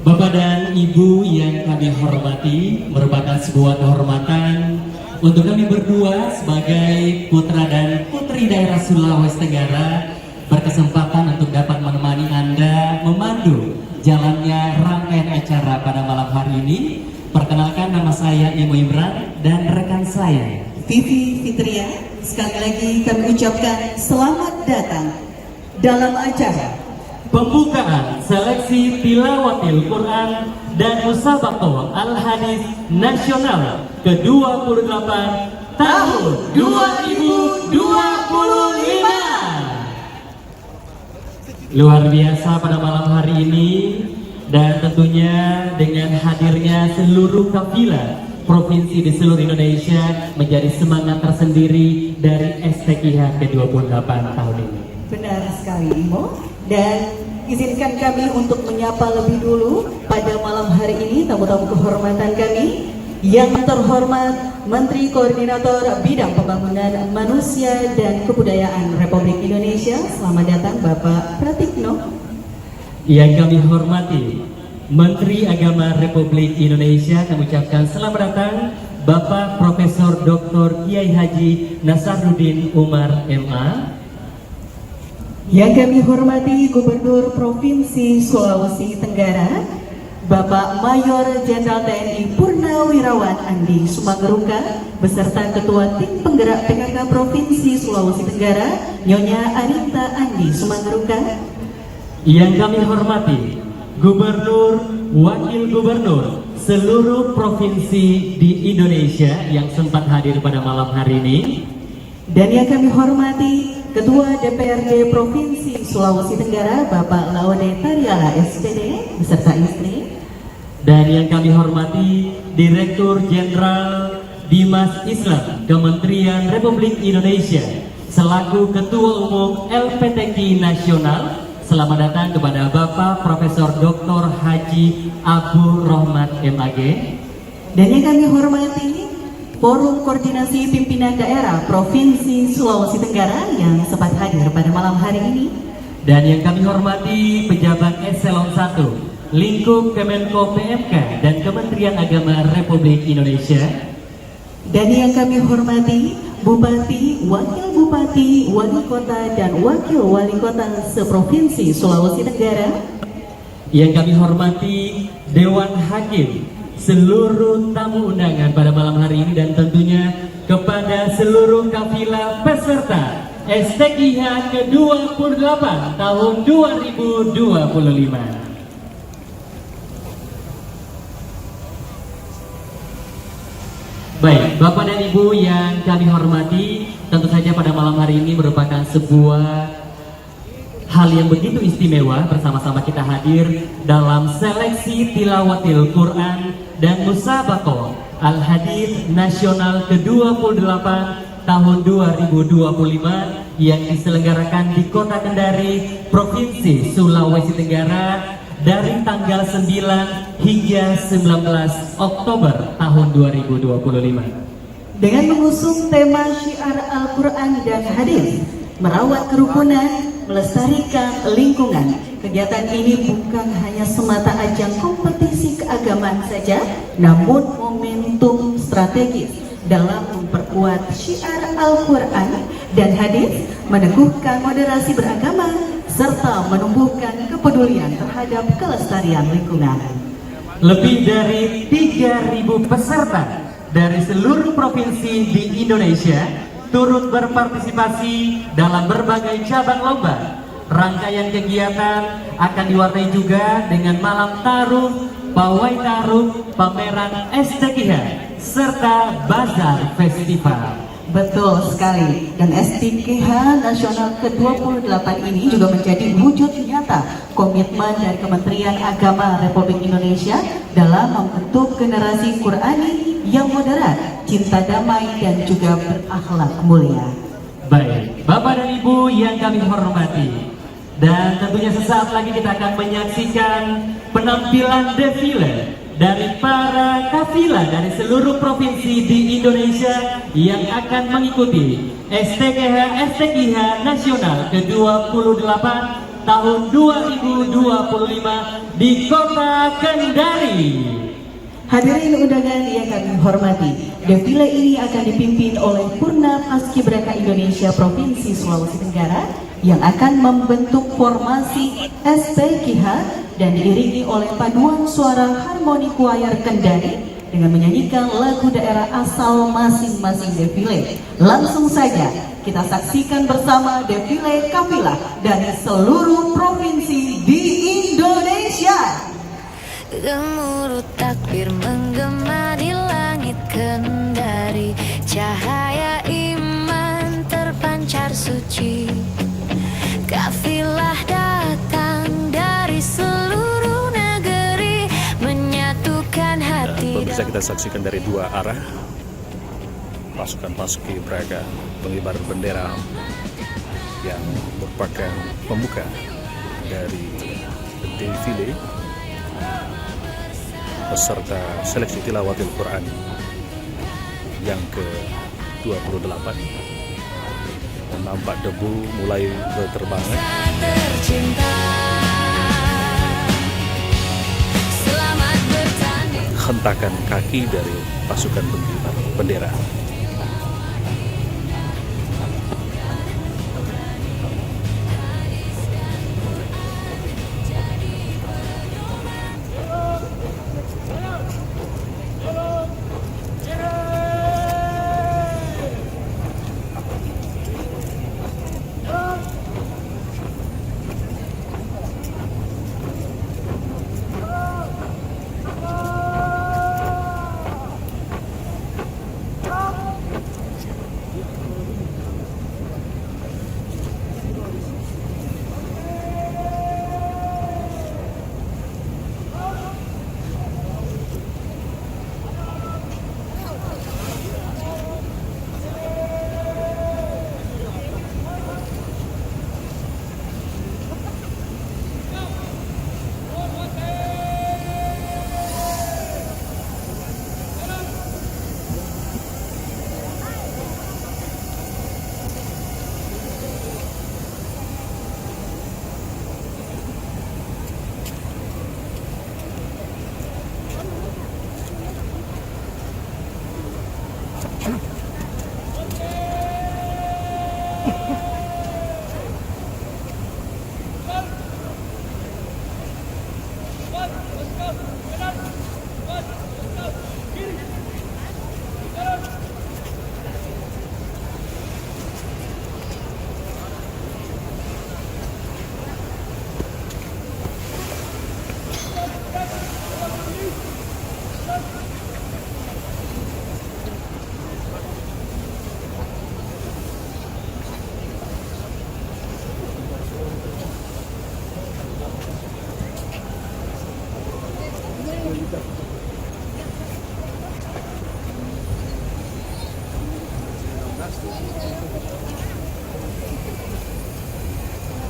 Bapak dan Ibu yang kami hormati, merupakan sebuah kehormatan untuk kami berdua sebagai putra dan putri daerah Sulawesi Tenggara berkesempatan untuk dapat menemani Anda memandu jalannya rangkaian acara pada malam hari ini. Perkenalkan, nama saya Imo Imran dan rekan saya Vivi Fitria. Sekali lagi kami ucapkan selamat datang dalam acara pembukaan seleksi tilawatil Quran dan musabaqah Al-Hadis Nasional ke-28 tahun 2025. Luar biasa pada malam hari ini, dan tentunya dengan hadirnya seluruh kafilah provinsi di seluruh Indonesia menjadi semangat tersendiri dari STQH ke-28 tahun ini. Benar sekali, Imo. Dan izinkan kami untuk menyapa lebih dulu pada malam hari ini tamu-tamu kehormatan kami. Yang terhormat Menteri Koordinator Bidang Pembangunan Manusia dan Kebudayaan Republik Indonesia. Selamat datang Bapak Pratikno. Yang kami hormati Menteri Agama Republik Indonesia, kami ucapkan selamat datang Bapak Profesor Dr. Kiai Haji Nasaruddin Umar MA. Yang kami hormati Gubernur Provinsi Sulawesi Tenggara, Bapak Mayor Jenderal TNI Purnawirawan Andi Sumanggeruka, beserta Ketua Tim Penggerak PKK Provinsi Sulawesi Tenggara, Nyonya Arita Andi Sumanggeruka. Yang kami hormati Gubernur, Wakil Gubernur seluruh provinsi di Indonesia yang sempat hadir pada malam hari ini. Dan yang kami hormati Ketua DPRD Provinsi Sulawesi Tenggara, Bapak Laude Tariala SPD beserta istri. Dan yang kami hormati Direktur Jenderal Dimas Islam Kementerian Republik Indonesia selaku Ketua Umum LPTQ Nasional. Selamat datang kepada Bapak Profesor Dr. Haji Abu Rohmat MAG. Dan yang kami hormati Forum Koordinasi Pimpinan Daerah Provinsi Sulawesi Tenggara yang sempat hadir pada malam hari ini. Dan yang kami hormati pejabat Eselon 1 lingkup Kemenko PMK dan Kementerian Agama Republik Indonesia. Dan yang kami hormati Bupati, Wakil Bupati, Wali Kota, dan Wakil Wali Kota seprovinsi Sulawesi Tenggara. Yang kami hormati Dewan Hakim, seluruh tamu undangan pada malam hari ini, dan tentunya kepada seluruh kafilah peserta STQH ke-28 tahun 2025. Baik, Bapak dan Ibu yang kami hormati, tentu saja pada malam hari ini merupakan sebuah hal yang begitu istimewa bersama-sama kita hadir dalam seleksi tilawatil Quran dan musabaqah Al-Hadis Nasional ke-28 tahun 2025 yang diselenggarakan di Kota Kendari, Provinsi Sulawesi Tenggara dari tanggal 9 hingga 19 Oktober tahun 2025. Dengan mengusung tema syiar Al-Quran dan Hadis, merawat kerukunan, melestarikan lingkungan. Kegiatan ini bukan hanya semata ajang kompetisi keagamaan saja, namun momentum strategis dalam memperkuat syiar Al-Quran dan Hadis, meneguhkan moderasi beragama, serta menumbuhkan kepedulian terhadap kelestarian lingkungan. Lebih dari 3.000 peserta dari seluruh provinsi di Indonesia turut berpartisipasi dalam berbagai cabang lomba. Rangkaian kegiatan akan diwarnai juga dengan malam taruh, pawai taruh, pameran STQH, serta bazar festival. Betul sekali, dan STQH Nasional ke-28 ini juga menjadi wujud nyata komitmen dari Kementerian Agama Republik Indonesia dalam membentuk generasi Qurani yang moderat, cinta damai, dan juga berakhlak mulia. Baik, Bapak dan Ibu yang kami hormati, dan tentunya sesaat lagi kita akan menyaksikan penampilan defile dari para kafilah dari seluruh provinsi di Indonesia yang akan mengikuti STQH Nasional ke-28 tahun 2025 di Kota Kendari. Hadirin undangan yang kami hormati, defile ini akan dipimpin oleh Purna Paskibraka Indonesia Provinsi Sulawesi Tenggara yang akan membentuk formasi SPKH dan diiringi oleh paduan suara harmoni choir Kendari dengan menyanyikan lagu daerah asal masing-masing defile. Langsung saja kita saksikan bersama defile kafilah dari seluruh provinsi di Indonesia. Gemuruh takbir menggema di langit Kendari, cahaya iman terpancar suci. Kafilah datang dari seluruh negeri, menyatukan hati. Bisa kita saksikan dari dua arah, pasukan Paskibraka pengibar bendera yang merupakan pembuka dari defile peserta seleksi tilawatil Quran yang ke-28. Dan nampak debu mulai berterbangan. Hentakan kaki dari pasukan pengibar bendera.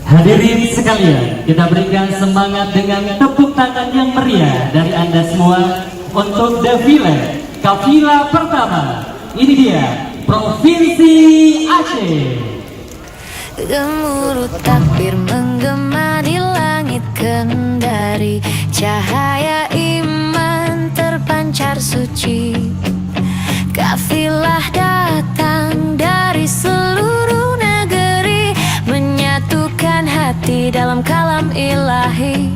Hadirin sekalian, kita berikan semangat dengan tepuk tangan yang meriah dari Anda semua untuk defile kafilah pertama. Ini dia Provinsi Aceh. Gemuruh takbir menggema di langit Kendari, cahaya iman terpancar suci. Kafilah datang dari seluruh negeri, menyatukan hati dalam kalam ilahi.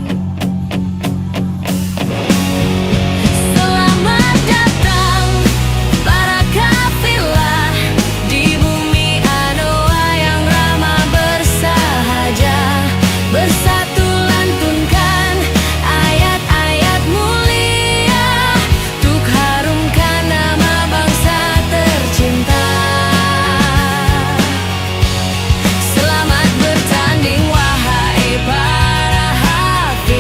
Selamat datang para kafilah di bumi Anoa yang ramah bersahaja. Bersatu lantunkan ayat-ayat mulia untuk harumkan nama bangsa tercinta. Selamat bertanding wahai para hafiz.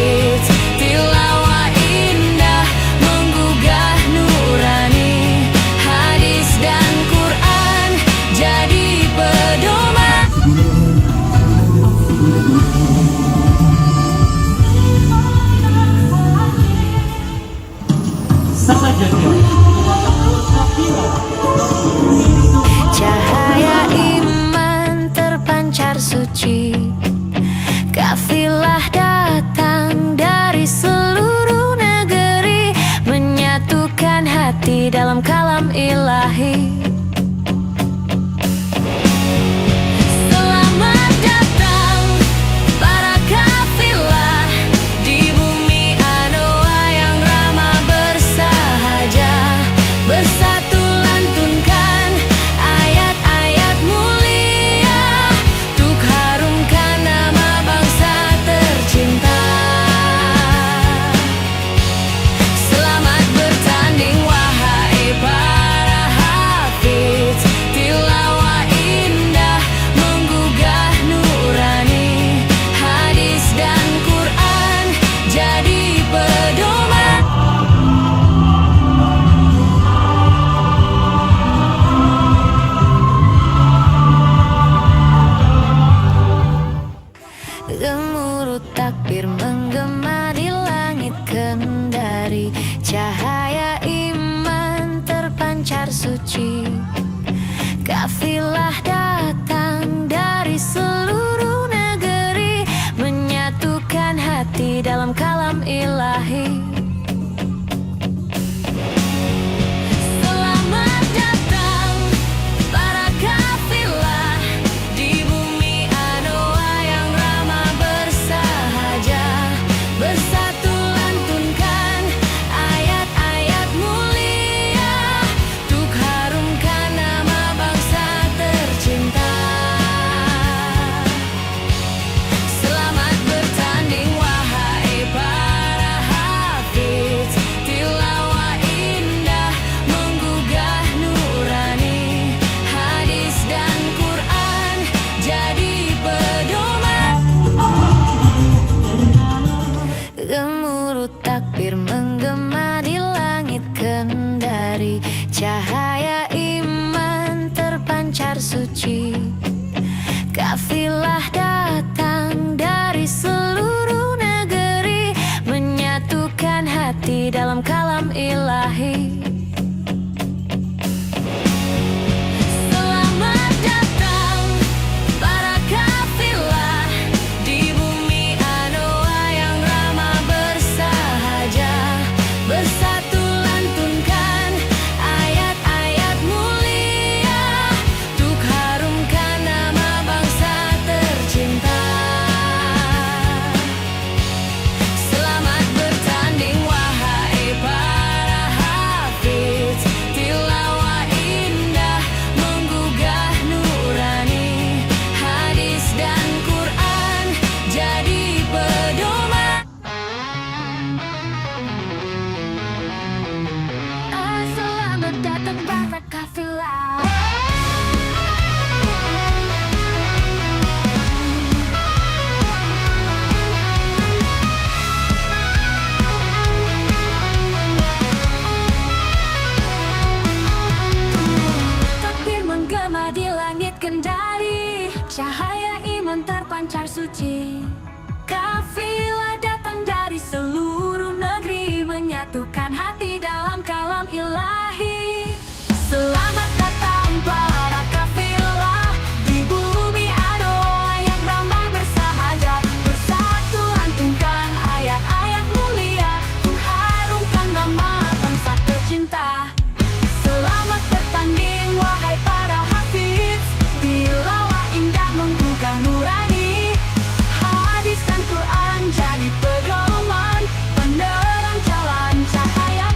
hati dalam kalam ilahi. Selamat datang para kafilah di bumi Anoa yang ramah bersahaja, bersatu lantunkan ayat-ayat mulia untuk harumkan nama bangsa tercinta. Selamat bertanding wahai para hafiz, tilawah indah menggugah nurani, hadis dan Quran jadi pedoman. Gemuruh takbir menggema di langit kendari, cahaya iman terpancar suci. Kafilah datang dari seluruh negeri, menyatukan hati dalam kalam ilahi. Selamat datang para kafilah di bumi Anoa yang ramah bersahaja, bersatu lantunkan ayat-ayat mulia untuk harumkan nama bangsa tercinta. Selamat bertanding wahai para hafiz, tilawah indah menggugah nurani, hadis dan Quran jadi pedoman. Selamat datang para kafilah. Takbir menggema di langit kendari, cahaya iman terpancar suci. Kafilah datang dari seluruh negeri, menyatukan hati dalam kalam ilahi. Selamat datang para kafilah di bumi Anoa yang ramah bersahaja, bersatu lantunkan ayat-ayat mulia untuk harumkan nama bangsa tercinta. Selamat bertanding wahai para hafiz, tilawah indah menggugah nurani, hadis dan Quran jadi pedoman, penerang jalan cahaya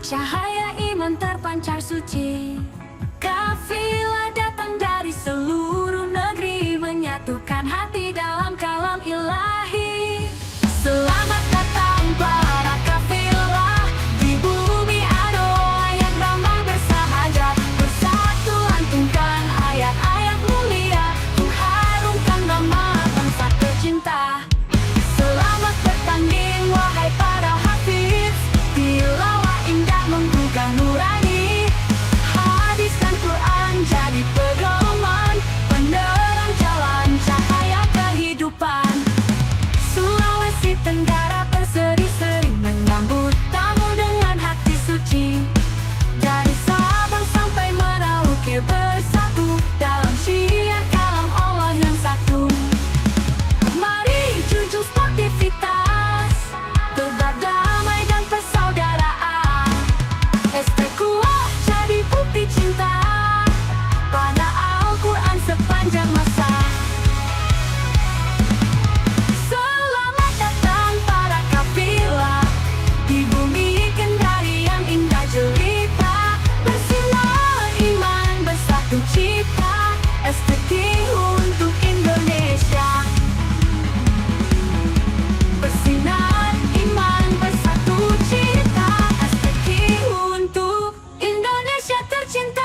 cahaya iman terpancar suci. Kafilah datang dari seluruh negeri, menyatukan hati dalam kalam ilahi. Selamat datang para kafilah di bumi Adoa yang ramah bersahaja, bersatu lantunkan ayat-ayat mulia, mengharumkan nama bangsa tercinta. Selamat bertanding wahai para hafiz, tilawah indah menggugah nurani, hadiskan Quran jadi pedoman, penerang jalan cahaya kehidupan. Sulawesi Tenggara berseri-seri menyambut tamu dengan hati suci. Dari Sabang sampai Merauke bersatu dalam syiar kalam Allah yang satu. Mari junjung sportivitas, tebar damai dan persaudaraan. Istiqomah jadi bukti cinta pada Al-Quran sepanjang masa. Selamat datang para kafilah di bumi Kendari yang indah jelita, bersinar iman bersatu cipta, STQ untuk Indonesia. Bersinar iman bersatu cipta, STQ untuk Indonesia tercinta.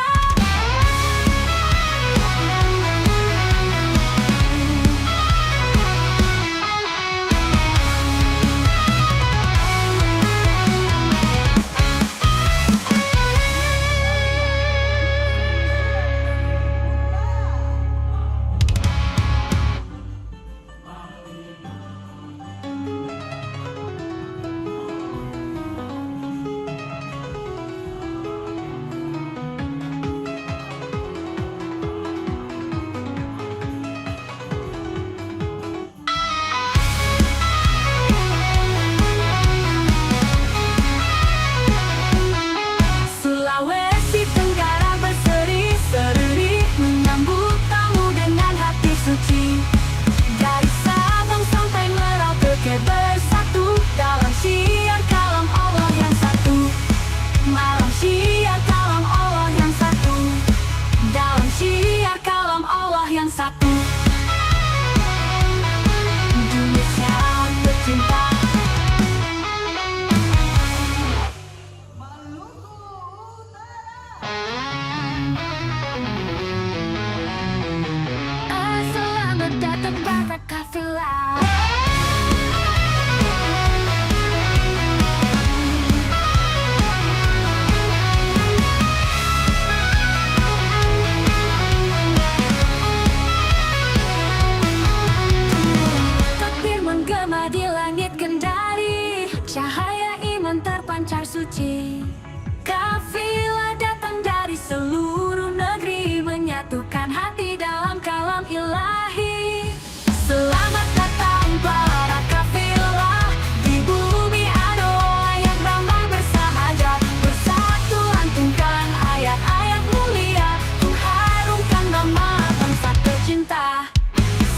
Sulawesi Tenggara berseri-seri menyambut tamu dengan hati suci. Dari Sabang sampai Merauke bersatu dalam syiar kalam Allah yang satu. Malam syiar kalam Allah yang satu, dalam syiar kalam Allah yang satu. Indonesia tercinta. Selamat datang para kafilah. Takbir menggema di langit Kendari, cahaya iman terpancar suci. Kafilah datang dari seluruh negeri, menyatukan hati dalam kalam ilahi. Selamat datang para kafilah di bumi Adoa yang ramah bersahaja, bersatu lantunkan ayat-ayat mulia, mengharumkan nama bangsa tercinta.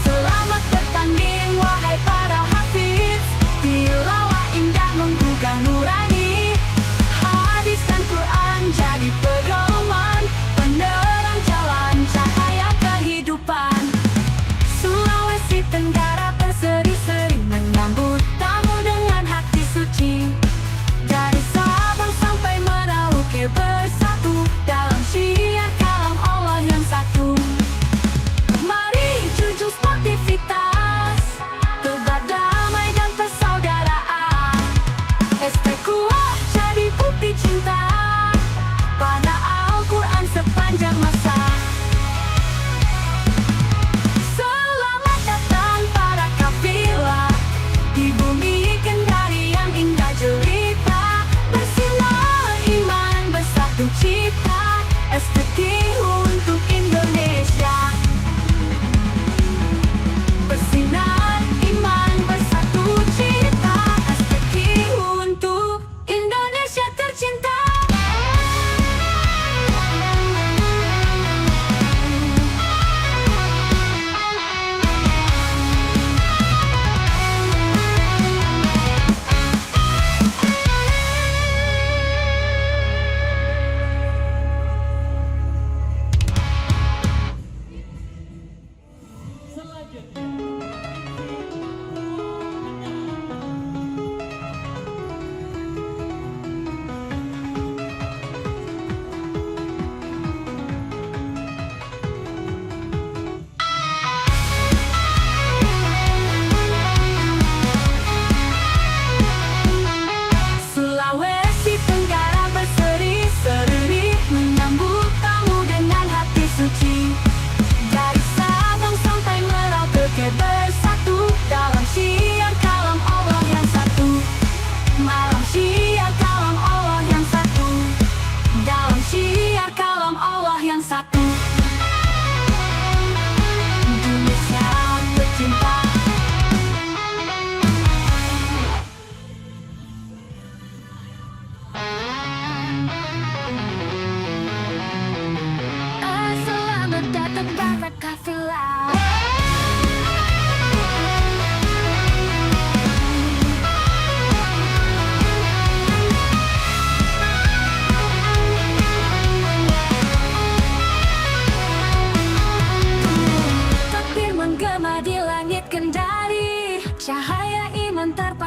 Selamat bertanding wahai para hafiz, tilawah indah menggugah nurani, hadiskan Quran jadi pedoman, penerang jalan cahaya kehidupan. Sulawesi Tenggara berseri-seri menyambut tamu dengan hati suci. Dari Sabang sampai Merauke bersatu dalam syiar kalam Allah yang satu. Mari junjung sportivitas, tebar damai dan persaudaraan. Istiqomah jadi bukti cinta pada Al-Quran sepanjang masa. Selamat datang para kafilah di bumi Kendari yang indah jelita, bersinar iman bersatu cipta, STQ untuk Indonesia. Bersinar iman bersatu cipta, STQ untuk Indonesia tercinta.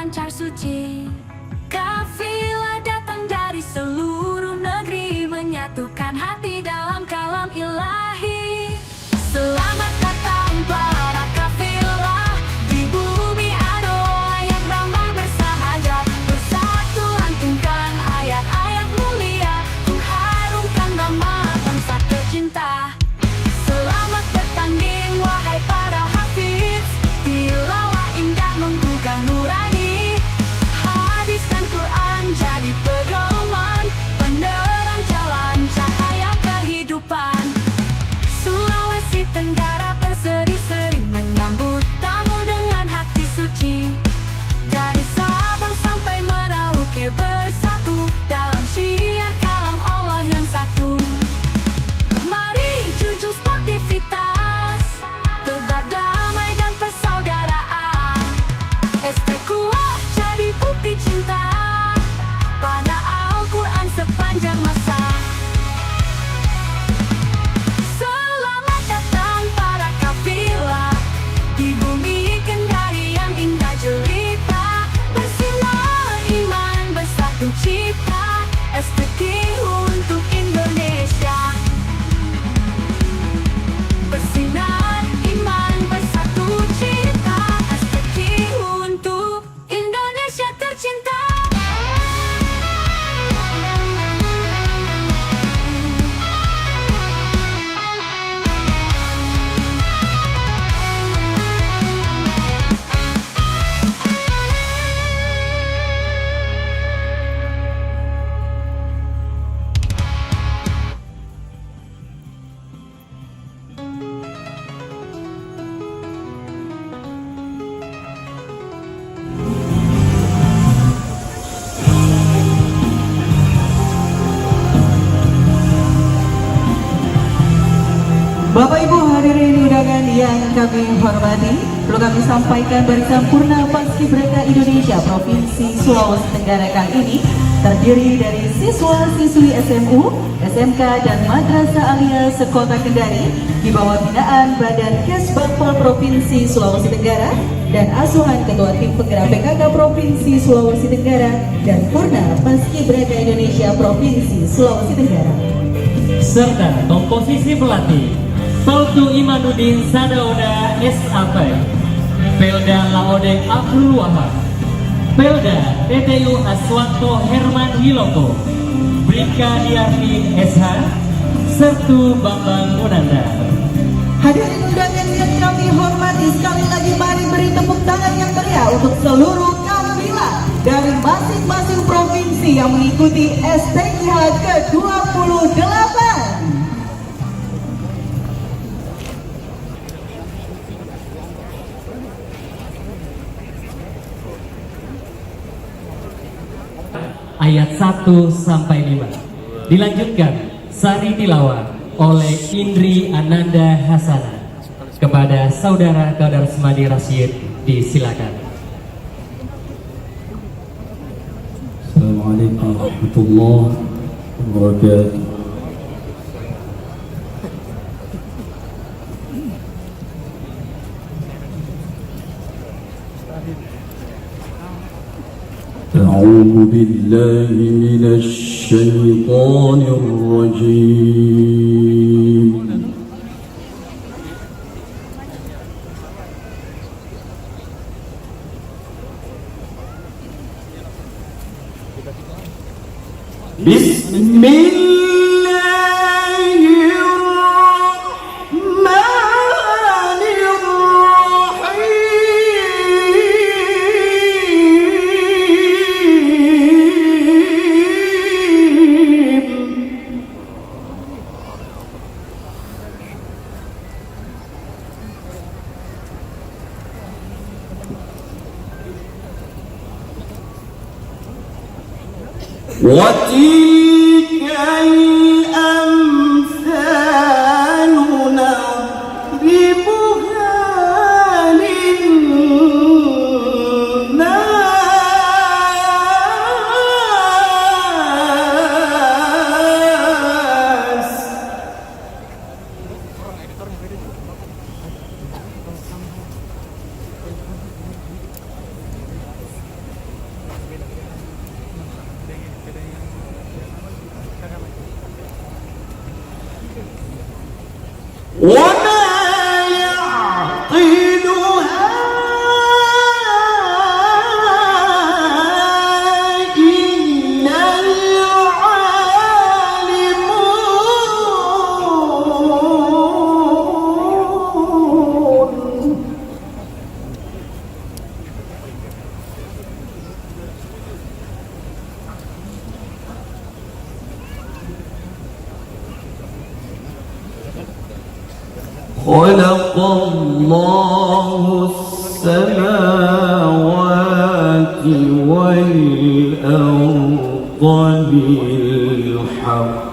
lancar suci. Kafilah datang dari seluruh negeri, menyatukan hati dalam kalam ilahi. Selamat datang para kafilah di bumi Adoa yang ramah bersahaja. Bersatu lantunkan ayat-ayat mulia, mengharumkan nama bangsa tercinta. Selamat bertanding wahai para hafiz, tilawah indah menggugah nurani. Hadiskan Quran jadi pedoman, penerang jalan cahaya kehidupan. Sulawesi Tenggara berseri-seri menyambut tamu dengan hati suci. Dari Sabang sampai Merauke bersatu dalam syiar kalam Allah yang satu. Mari junjung sportivitas, tebar damai dan persaudaraan. ST kuat jadi bukti cinta pada Al-Quran sepanjang masa. Selamat datang para kafilah di bumi Kendari yang indah jelita. Bersinar iman bersatu cipta, SPQ untuk Indonesia. Bersinar iman bersatu cipta, SPQ untuk Indonesia tercinta. Bapak Ibu hadirin undangan yang kami hormati, perlu kami sampaikan barisan Purna Paskibraka Indonesia Provinsi Sulawesi Tenggara kali ini terdiri dari siswa-siswi SMU, SMK dan Madrasah Alia Sekota Kendari di bawah binaan Badan Kesbangpol Provinsi Sulawesi Tenggara dan asuhan Ketua Tim Penggerak PKK Provinsi Sulawesi Tenggara dan Purna Paskibraka Indonesia Provinsi Sulawesi Tenggara. Serta komposisi pelatih Toltu Imanuddin Sadaoda SAP, Pelda Laodeng Abdul Wahab, Pelda TTU Aswanto Herman Wiloko, Brigadiarni SH, Sertu Bambang Munanda. Hadirin undangan yang kami hormati, sekali lagi mari beri tepuk tangan yang meriah untuk seluruh kafilah dari masing-masing provinsi yang mengikuti STIH ke-28. Ayat 1 sampai 5. Dilanjutkan sari tilawah oleh Indri Ananda Hasana. Kepada saudara Kadar Semadi Rasyid disilakan. Assalamualaikum warahmatullahi wabarakatuh. أعوذ بالله من الشيطان الرجيم. بسم الله الرحمن الرحيم. وتلك الأمثال نضربها للناس. خلق الله السماوات والأرض بالحق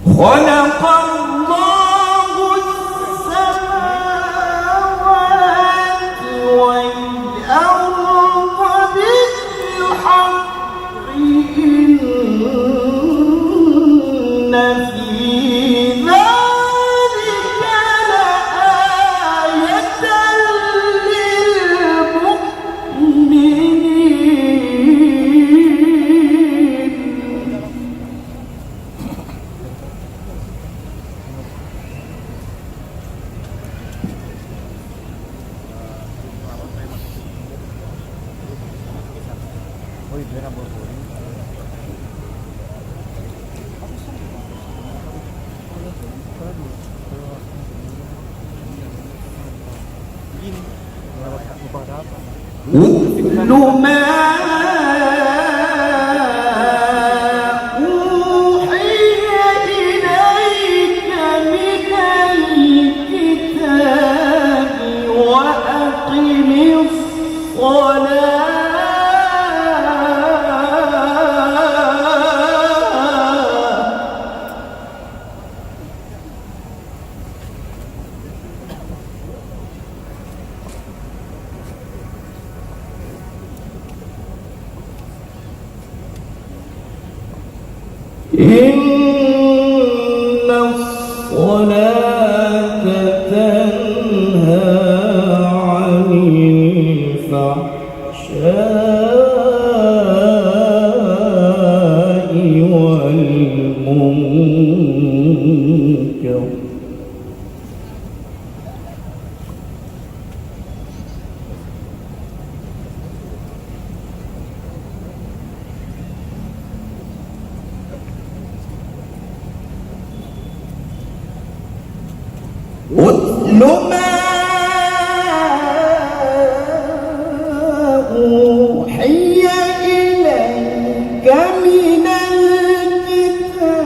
خلق الله السماوات والأرض بالحق إن في ذلك لآية للمؤمنين أتل ما أوحي إليك من الكتاب وأقم إن الصلاة تنهى عن الفحشاء والمنكر أتل ما أوحي إليك من الكتاب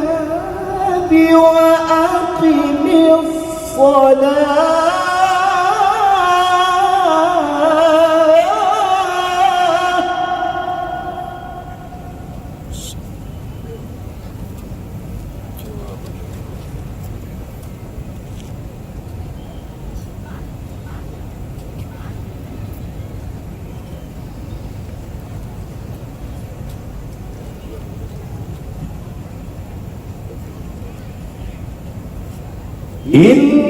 وأقم إن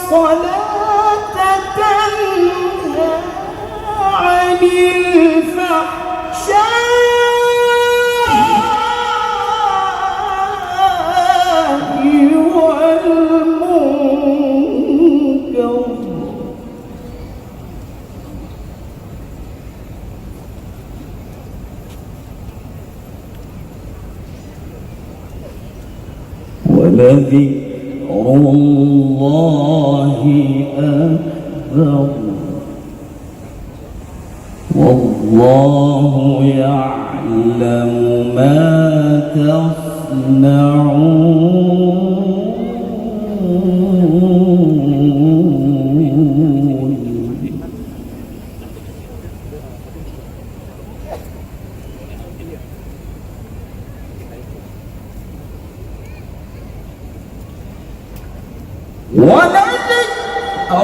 الصلاة تنهى عن الفحشاء والمنكر ولذكر الله أكبر والله يعلم ما تصنعون ولذكر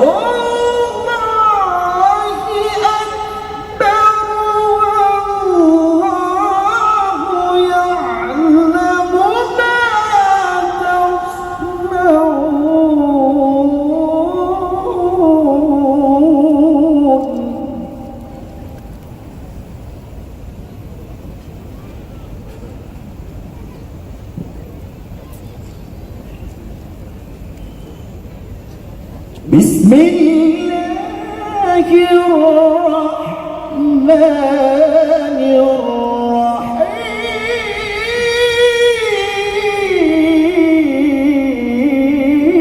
الله أكبر والله يعلم ما تصنعون بسم الله الرحمن الرحيم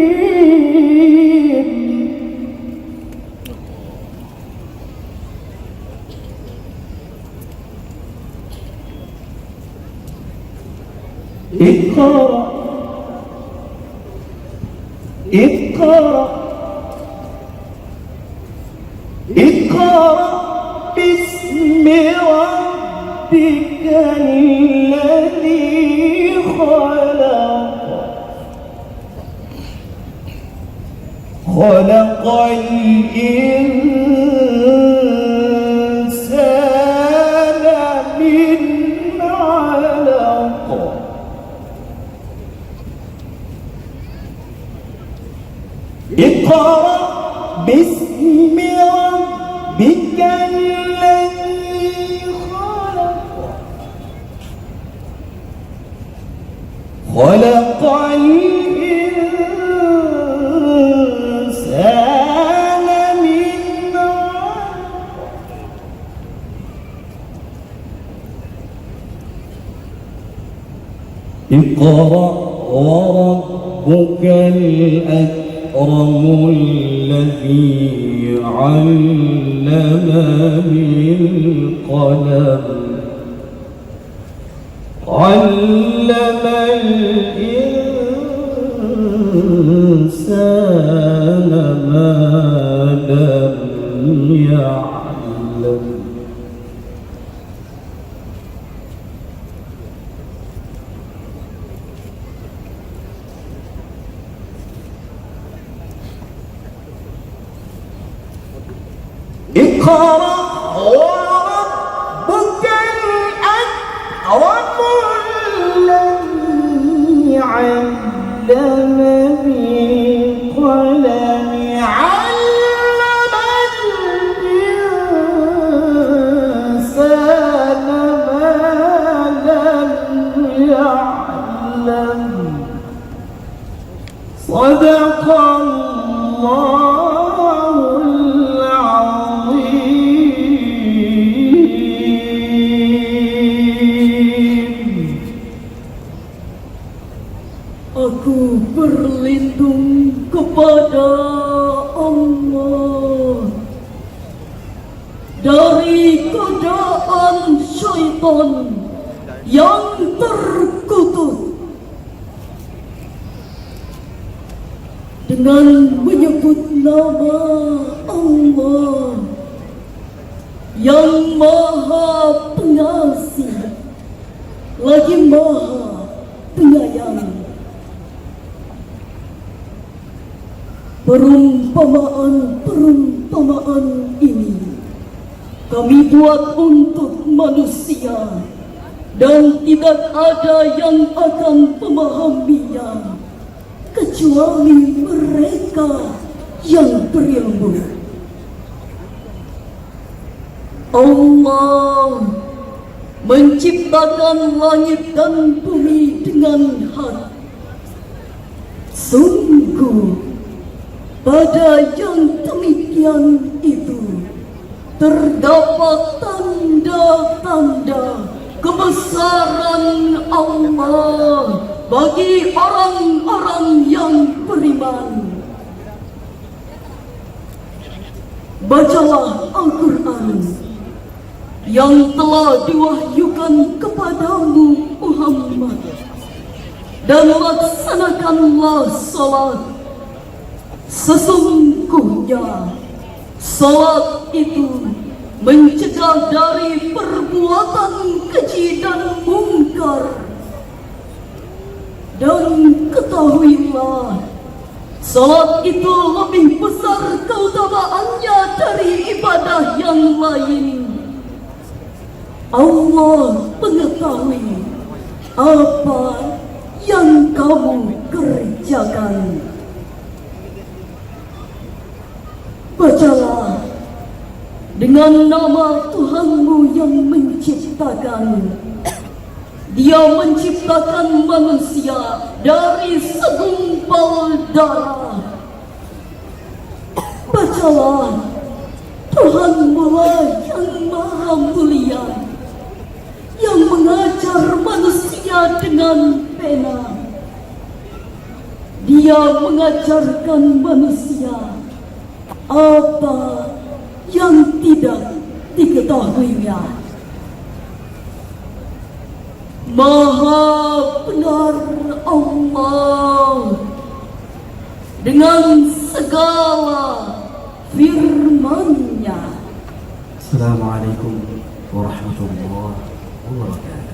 اقرأ اقرأ اقرأ باسم ربك الذي خلق خلق الإنسان من علق اقرأ باسم ربك الذي خلق خلق الإنسان من علق اقرأ وربك الأكرم الذي علم بالقلم علم الإنسان ما لم يعلم اقرأ وربك الأكرم الذي علم بالقلم علم الإنسان ما لم يعلم صدق الله العظيم. Aku berlindung kepada Allah dari godaan syaitan yang terkutuk dengan menyebut nama Allah yang Maha Pengasih lagi Maha Penyayang. Perumpamaan ini kami buat untuk manusia dan tidak ada yang akan memahaminya kecuali mereka yang berilmu. Allah menciptakan langit dan bumi dengan hak. Sungguh pada yang demikian itu terdapat tanda-tanda kebesaran Allah bagi orang-orang yang beriman. Bacalah Al-Quran yang telah diwahyukan kepadamu Muhammad dan laksanakanlah salat. Sesungguhnya salat itu mencegah dari perbuatan keji dan mungkar. Dan ketahuilah, salat itu lebih besar keutamaannya dari ibadah yang lain. Allah mengetahui apa yang kamu kerjakan. Bacalah dengan nama Tuhanmu yang menciptakan. Dia menciptakan manusia dari segumpal darah. Bacalah, Tuhanmu lah yang maha mulia, yang mengajar manusia dengan pena. Dia mengajarkan manusia apa yang tidak diketahuinya. Maha benar Allah dengan segala firman-Nya. Assalamualaikum warahmatullahi wabarakatuh.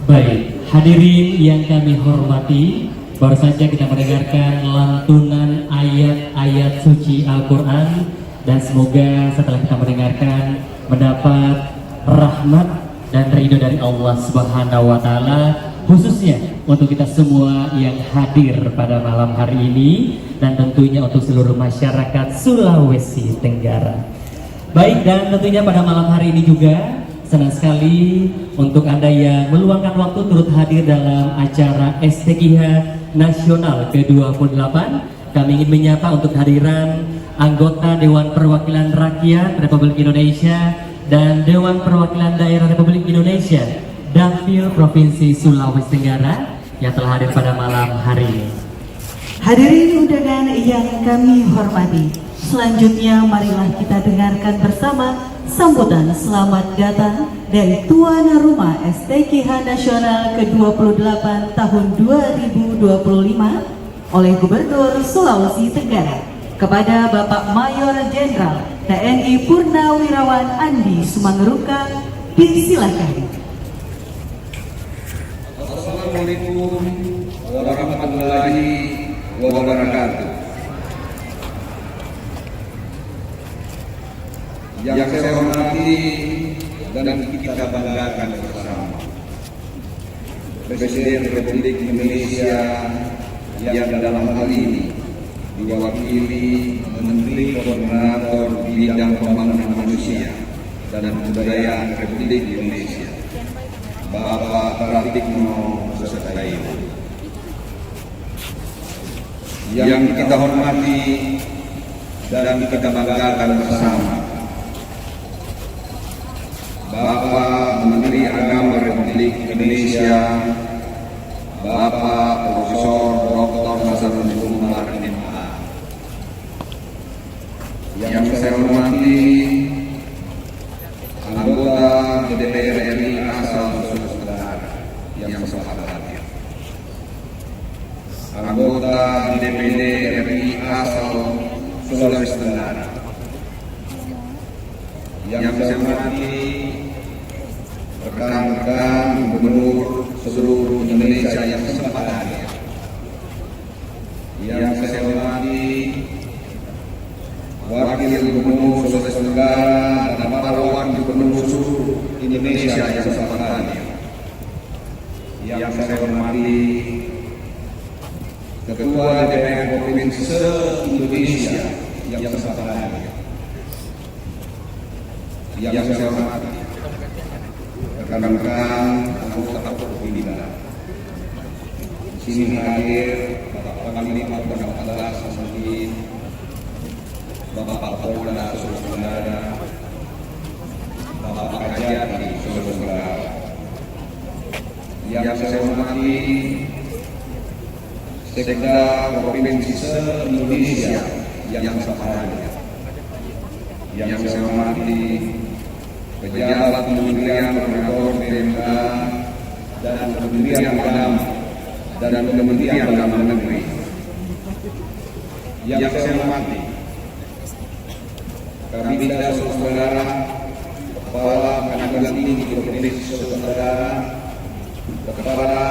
Baik, hadirin yang kami hormati, baru saja kita mendengarkan lantunan ayat-ayat suci Al-Quran, dan semoga setelah kita mendengarkan mendapat rahmat dan ridho dari Allah Subhanahu wa Ta'ala, khususnya untuk kita semua yang hadir pada malam hari ini, dan tentunya untuk seluruh masyarakat Sulawesi Tenggara. Baik, dan tentunya pada malam hari ini juga senang sekali untuk Anda yang meluangkan waktu turut hadir dalam acara STQH Nasional ke-28. Kami ingin menyapa untuk hadiran anggota Dewan Perwakilan Rakyat Republik Indonesia dan Dewan Perwakilan Daerah Republik Indonesia Dapil Provinsi Sulawesi Tenggara yang telah hadir pada malam hari ini. Hadirin undangan yang kami hormati, selanjutnya marilah kita dengarkan bersama sambutan selamat datang dari tuan rumah STQH Nasional ke-28 tahun 2025 oleh Gubernur Sulawesi Tenggara kepada Bapak Mayor Jenderal TNI Purnawirawan Andi Sumangruka. Disilakan. Assalamualaikum warahmatullahi wabarakatuh. Yang saya hormati dan kita banggakan bersama Presiden Republik Indonesia yang dalam hal ini diwakili Menteri Koordinator Bidang Pembangunan Manusia dan Kebudayaan Republik Indonesia, Bapak Pratikno Susatayo. Yang kita hormati dan kita banggakan bersama Bapak Menteri Agama Republik Indonesia, Bapak Profesor Dr. Nasaruddin Umar MA. Yang saya hormati anggota DPR RI asal Sulawesi Tenggara yang berbahagia, anggota DPD RI asal Sulawesi Tenggara. Yang saya hormati rekan-rekan gubernur seluruh Indonesia yang sempat hadir. Yang saya hormati wakil gubernur Sulawesi Tenggara dan para wakil gubernur seluruh Indonesia yang sempat hadir. Yang saya hormati Ketua DPR Provinsi se-Indonesia yang sempat hadir. Yang saya hormati rekan-rekan anggota pimpinan. Di sini hadir Bapak Panglima Perangkat Sandi, Bapak Kapolda Sulawesi Tenggara, Bapak Kajati Sulawesi Tenggara. Yang saya hormati Sekda Provinsi se-Indonesia yang sempat hadir. Yang saya hormati pejabat Kementerian Koordinator PMK dan Kementerian Agama dan Kementerian Dalam Negeri. Yang saya hormati Kabinda Sulawesi Tenggara, Kepala Pengadilan Tinggi Provinsi Sulawesi Tenggara, Kepala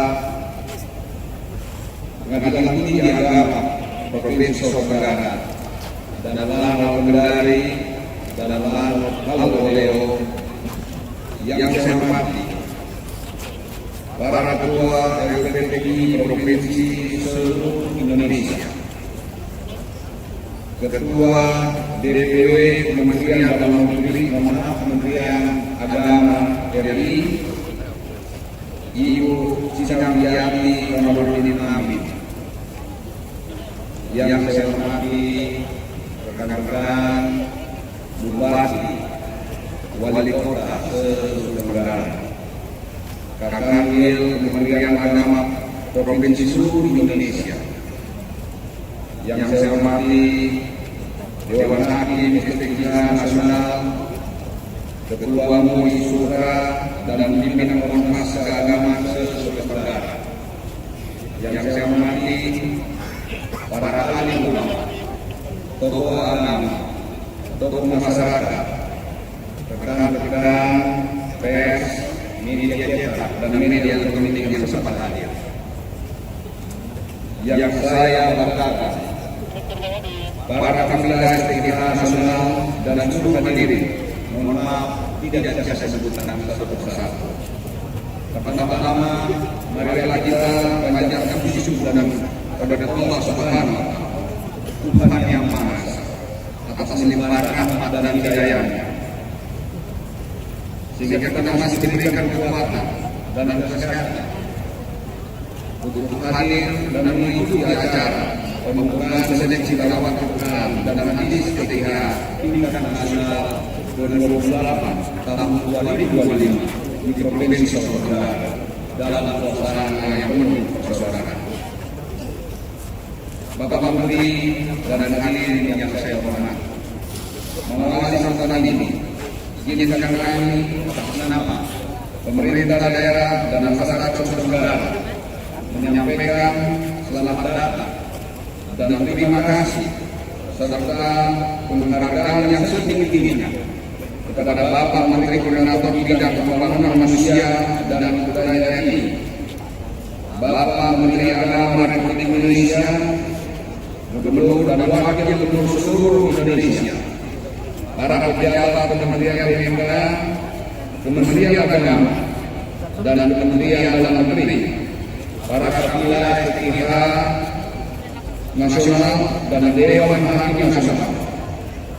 Pengadilan Tinggi Agama Provinsi Sulawesi Tenggara, dan Lanal Kendari dan Lanal Leo. Yang saya hormati para ketua LPPI Provinsi seluruh Indonesia, Ketua DPW Kementerian Dalam Negeri, Kementerian Agama RI, Ibu Cisambiati Kamaludin Amin. Yang saya hormati rekan-rekan Bupati, Wali Kota se-Sulawesi Tenggara, Kanwil Kementerian Agama Provinsi seluruh Indonesia. Yang saya hormati Dewan Hakim STIH Nasional, Ketua MUI Sura, dan pimpinan ormas keagamaan se-Sulawesi Tenggara. Yang saya hormati para ahli ulama, tokoh agama, tokoh masyarakat, rekan-rekan pers, media cetak, dan media elektronik yang sempat hadir. Yang saya banggakan, para pimpinan STIH Nasional dan seluruh hadirin, mohon maaf tidak bisa saya sebut nama satu persatu. Pertama-tama, marilah kita panjatkan puji syukur kepada Allah Subhanahu wa Ta'ala, Tuhan yang Maha Esa, atas limpahan rahmat dan hidayah-Nya, sehingga kita masih diberikan kekuatan dan kesehatan untuk hadir dan mengikuti acara pembukaan seleksi tilawah Quran dan hadis STIH tingkat nasional ke-28 tahun 2025 di Provinsi Sulawesi Tenggara dalam suasana yang penuh persaudaraan. Bapak Menteri dan hadirin yang saya hormati, mengawali sambutan ini, izinkan kami atas nama pemerintah daerah dan masyarakat Sulawesi Tenggara menyampaikan selamat datang dan terima kasih serta penghargaan yang setinggi-tingginya kepada Bapak Menteri Koordinator Bidang Pembangunan Manusia dan Kebudayaan RI, Bapak Menteri Agama Republik Indonesia, Gubernur dan Wakil Gubernur seluruh Indonesia, para pejabat Kementerian PMK, Kementerian Agama, dan Kementerian Dalam Negeri, para kepala STIH Nasional dan Dewan Hakim Nasional,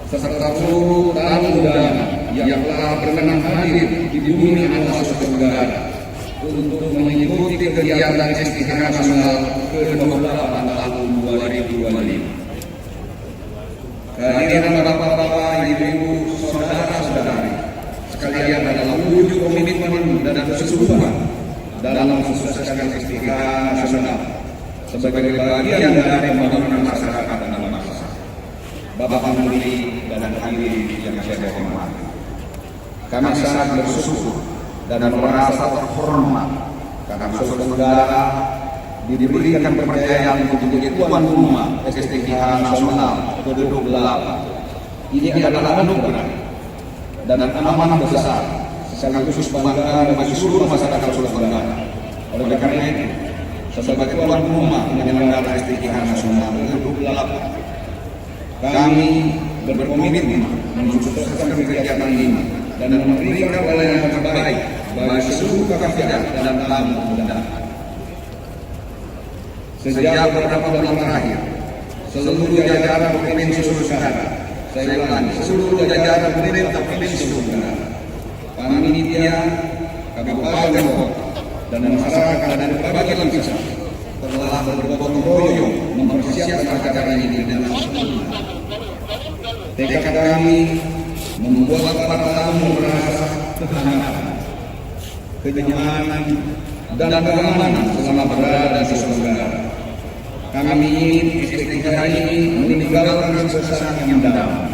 serta seluruh tamu undangan yang telah berkenan hadir di bumi Allah Tenggara untuk mengikuti kegiatan STIH Nasional ke-28 tahun 2025. Kehadiran bapak-bapak, ibu-ibu, saudara-saudari sekalian adalah wujud komitmen dan kesungguhan dalam mensukseskan STIH Nasional sebagai bagian dari pembangunan masyarakat dan bangsa. Bapak Menteri dan hadirin yang saya hormati, kami sangat bersyukur dan merasa terhormat karena Sulawesi Tenggara diberikan kepercayaan untuk menjadi tuan rumah STIH Nasional ke-28. Ini adalah anugerah dan amanah besar sekaligus kebanggaan bagi seluruh masyarakat Sulawesi Tenggara. Oleh karena itu, sebagai tuan rumah penyelenggara STIH Nasional ke-28, kami berkomitmen mensukseskan kegiatan ini dan memberikan pelayanan terbaik bagi seluruh kafilah dan tamu undangan. Sejak beberapa bulan terakhir, seluruh jajaran Provinsi Sulawesi Tenggara, saya ulangi, seluruh jajaran pemerintah Provinsi Sulawesi Tenggara, panitia, kabupaten kota, dan masyarakat dan berbagai lapisan telah bergotong royong mempersiapkan acara ini dengan sempurna. Tekad kami membuat para tamu merasa kehangatan, kenyamanan, dan keamanan selama berada di Sulawesi Tenggara. Kami ingin STIH ini meninggalkan kesan yang mendalam,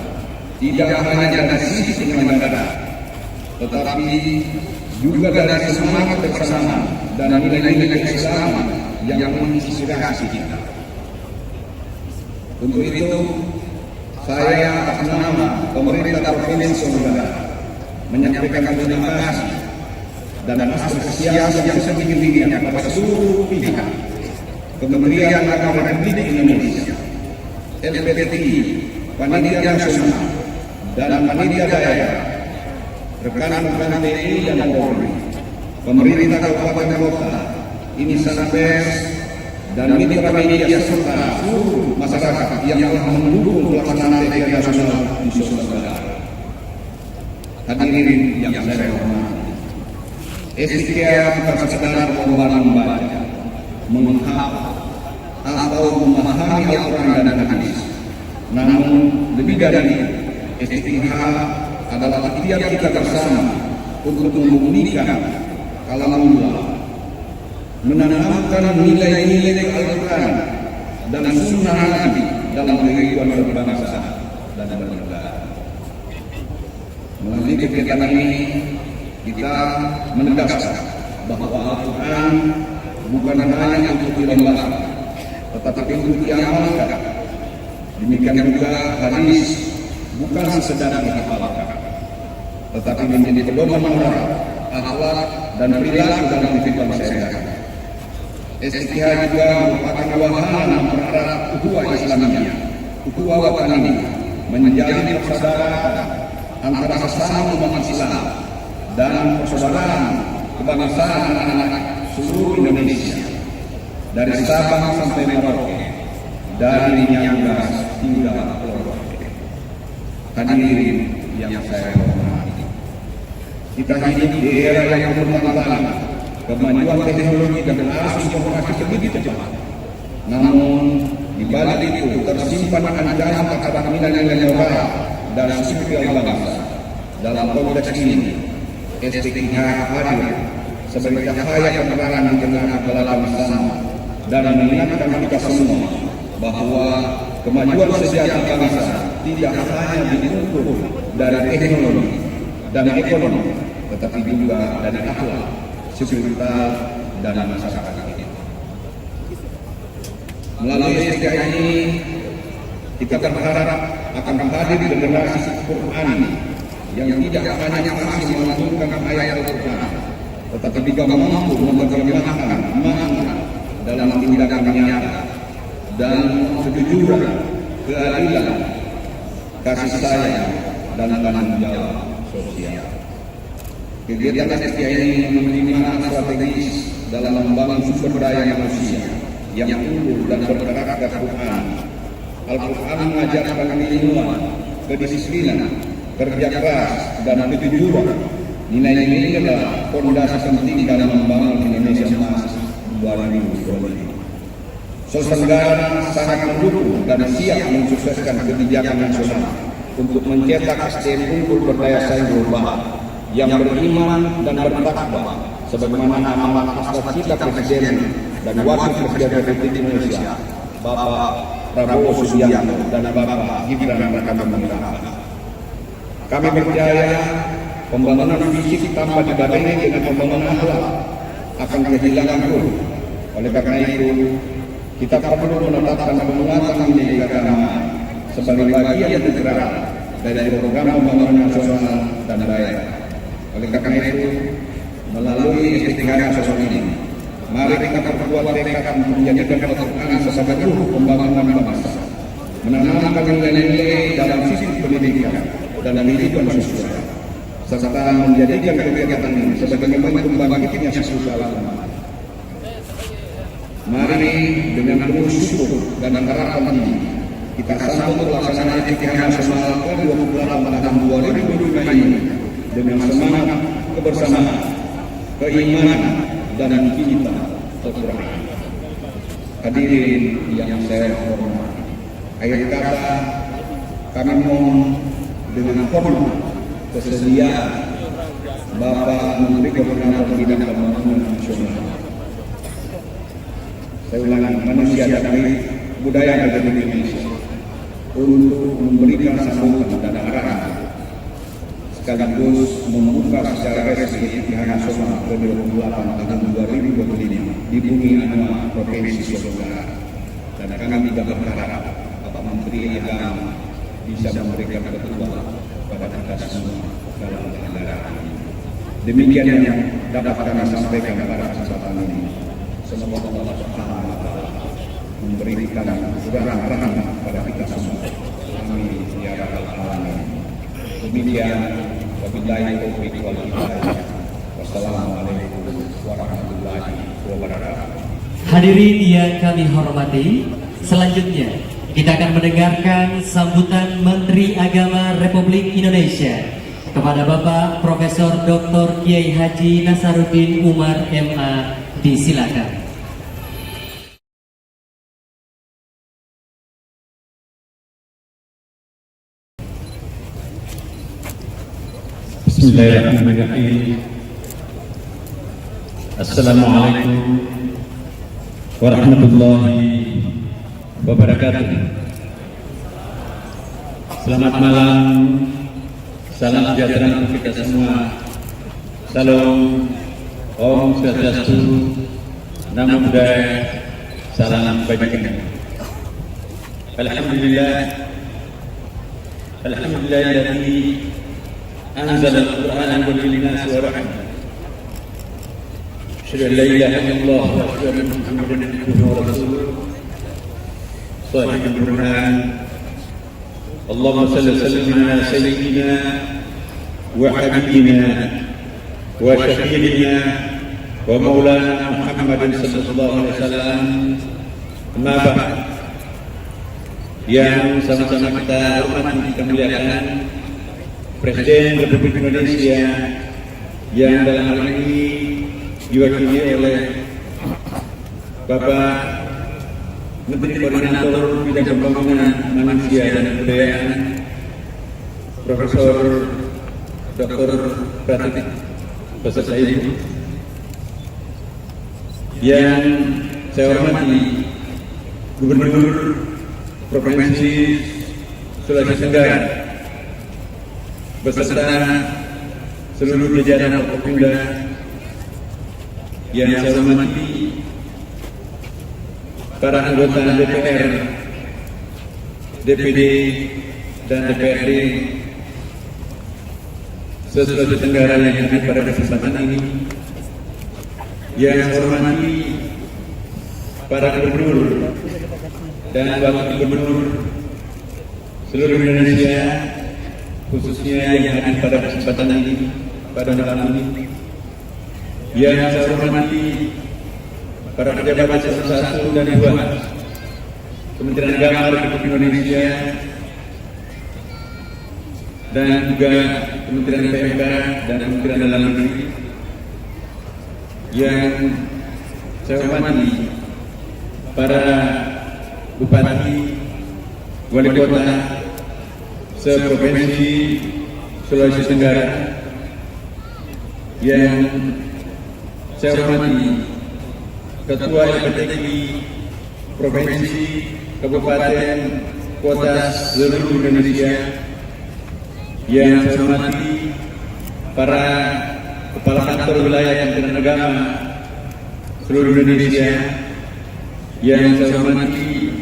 tidak hanya dari sisi penyelenggara, tetapi juga dari semangat bersama dan nilai-nilai keislaman yang menginspirasi kita. Untuk itu, saya atas nama pemerintah Provinsi Sulawesi Tenggara menyampaikan terima kasih dan apresiasi yang setinggi-tingginya kepada seluruh pihak, Kementerian Agama Republik Indonesia, LPTI, Panitia Nasional, dan Panitia Daerah, rekan-rekan TNI dan Polri, pemerintah kabupaten kota, insan pers, dan media serta seluruh masyarakat yang telah mendukung pelaksanaan STIH Nasional di Sulawesi Tenggara. Hadirin yang saya hormati, STIH bukan sekedar lomba-lomba menghafal atau memahami Al-Quran dan hadis, namun lebih dari STIH adalah ikhtiar kita bersama untuk memurnikan kalamullah, menanamkan nilai-nilai Al-Quran dan sunnah Nabi dalam kehidupan berbangsa, dan bernegara. Melalui kegiatan ini, kita menegaskan bahwa Al-Quran bukan hanya untuk dilombakan, tetapi untuk diamalkan. Demikian juga hadis bukan sekedar dihafalkan, tetapi menjadi pedoman moral, akhlak, dan perilaku dalam kehidupan sehari-hari. Istiqah juga merupakan wahana mempererat ukhuwah Islamiyah, ukhuwah wataniyah, menjalin persaudaraan antara sesama umat Islam dan persaudaraan kebangsaan anak-anak seluruh Indonesia, dari Sabang sampai Merauke, dari Niagas hingga Pulau. Hadirin yang saya hormati, kita hidup di era yang bermantap, kemajuan teknologi dan arus informasi begitu cepat. Namun di balik itu tersimpan ancaman terhadap nilai-nilai moral dan spiritual bangsa. Dalam konteks ini, STIH hadir sebagai cahaya penerangan di tengah kegelapan sana dan mengingatkan kita semua bahwa kemajuan sejati bangsa tidak hanya diukur dari teknologi dan ekonomi, tetapi juga dari akhlak, spiritual, dan masyarakat kita. Melalui STIH ini, kita berharap akan hadir generasi Quran yang tidak hanya masih melantunkan ayat Al-Quran, tetapi juga mampu menerjemahkan makna dalam tindakan nyata dan kejujuran, keadilan, kasih sayang, dan tanggung jawab sosial. Kegiatan STIH ini memiliki makna strategis dalam membangun sumber daya manusia yang unggul dan berkarakter Quran. Al-Quran mengajarkan keilmuan, kedisiplinan, kerja keras, dan kejujuran. Nilai-nilai ini adalah fondasi penting dalam membangun Indonesia Emas 2025. Sulawesi Tenggara sangat mendukung dan siap mensukseskan kebijakan nasional untuk mencetak SDM unggul berdaya saing global yang beriman dan bertakwa, sebagaimana amanat cita Presiden dan Wakil Presiden Republik Indonesia Bapak Prabowo Subianto dan Bapak Gibran Rakabuming Raka. Kami percaya pembangunan fisik tanpa dibarengi dengan pembangunan akhlak akan kehilangan ruh. Oleh karena itu, kita perlu menetapkan penguatan nilai keagamaan sebagai bagian integral dari program pembangunan nasional dan daerah. Oleh karena itu, melalui istiqamah sosok ini, mari kita perkuat tekad untuk menjadikan Al-Quran sebagai ruh pembangunan bangsa, menanamkan nilai-nilai dalam sistem pendidikan dan kehidupan sosial, serta menjadikan kegiatan ini sebagai momentum bangkitnya spiritual umat. Mari dengan penuh syukur dan harapan ini kita sambut pelaksanaan istiqamah nasional ke-28 tahun 2025 ini dengan semangat kebersamaan, keimanan, dan cinta Al-Quran. Hadirin yang saya hormati, akhir kata kami mohon dengan hormat kesediaan Bapak Menteri Koordinator Bidang Pembangunan Nasional, saya ulangi, manusia dan budaya Republik Indonesia, untuk memberikan sambutan dan arahan sekaligus membuka secara resmi istiqamah nasional ke-28 tahun 2025 di bumi Anuak Provinsi Sulawesi Tenggara. Dan kami juga berharap Bapak Menteri Agama bisa memberikan ketua kepada kita semua dalam penyelenggaraan ini. Demikian yang dapat kami sampaikan pada kesempatan ini. Semoga Allah Subhanahu wa Ta'ala memberikan kurang rahmat pada kita semua. Amin ya rabbal alamin. Demikian, wabillahi taufiq wal hidayah. Wassalamualaikum warahmatullahi wabarakatuh. Hadirin yang kami hormati, selanjutnya kita akan mendengarkan sambutan Menteri Agama Republik Indonesia kepada Bapak Profesor Dr. Kiai Haji Nasaruddin Umar MA. Disilakan. Bismillahirrahmanirrahim. Assalamualaikum warahmatullahi wabarakatuh. Selamat malam, salam sejahtera untuk kita semua. Salam, Om Swastiastu, Namo Buddhaya, salam kebajikan. Alhamdulillah, alhamdulillahilladzi anzala al-Qur'ana lin-nasi wa rahmatan. Asyhadu an la ilaha illallah wa asyhadu anna Muhammadan abduhu wa rasuluh. Shahidul Burhan. Allahumma salli wa sallim ala sayyidina wa habibina wa syafi'ina wa maulana Muhammadin sallallahu alaihi wasallam. Amma ba'd. Yang sama-sama kita hormati, kita muliakan Presiden Republik Indonesia yang dalam hal ini diwakili oleh Bapak Menteri Koordinator Bidang Pembangunan Manusia dan Kebudayaan Profesor Dr. Pratik beserta Ibu, yang saya hormati Gubernur Provinsi Sulawesi Tenggara beserta seluruh jajaran Forkopimda, yang saya hormati para anggota DPR, DPD, dan DPRD se-Sulawesi Tenggara yang hadir pada kesempatan ini, yang saya hormati para gubernur dan wakil gubernur seluruh Indonesia, khususnya yang hadir pada kesempatan ini, pada malam ini, yang saya hormati para pejabat 1 dan 2 Kementerian Agama Republik Indonesia dan juga Kementerian PMK dan Kementerian Dalam Negeri, yang saya hormati para bupati, wali kota se-Provinsi Sulawesi Tenggara, yang saya hormati Ketua LPTI Provinsi, Kabupaten, Kota seluruh Indonesia, yang saya hormati para kepala kantor wilayah Kementerian Agama seluruh Indonesia, yang saya hormati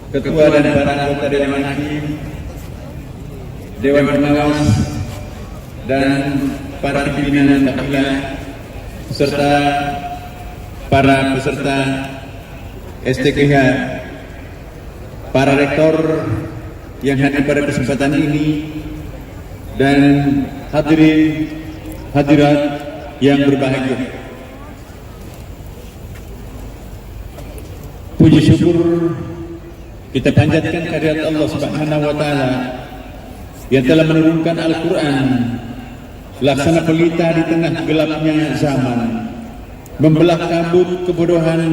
Ketua dan para anggota Dewan Hakim, Dewan Pengawas, dan para pimpinan kafilah, serta para peserta STKH, para rektor yang hadir pada kesempatan ini, dan hadirin hadirat yang berbahagia. Puji syukur kita panjatkan kehadirat Allah Subhanahu wa taala yang telah menurunkan Al-Qur'an, laksana pelita di tengah gelapnya zaman, membelah kabut kebodohan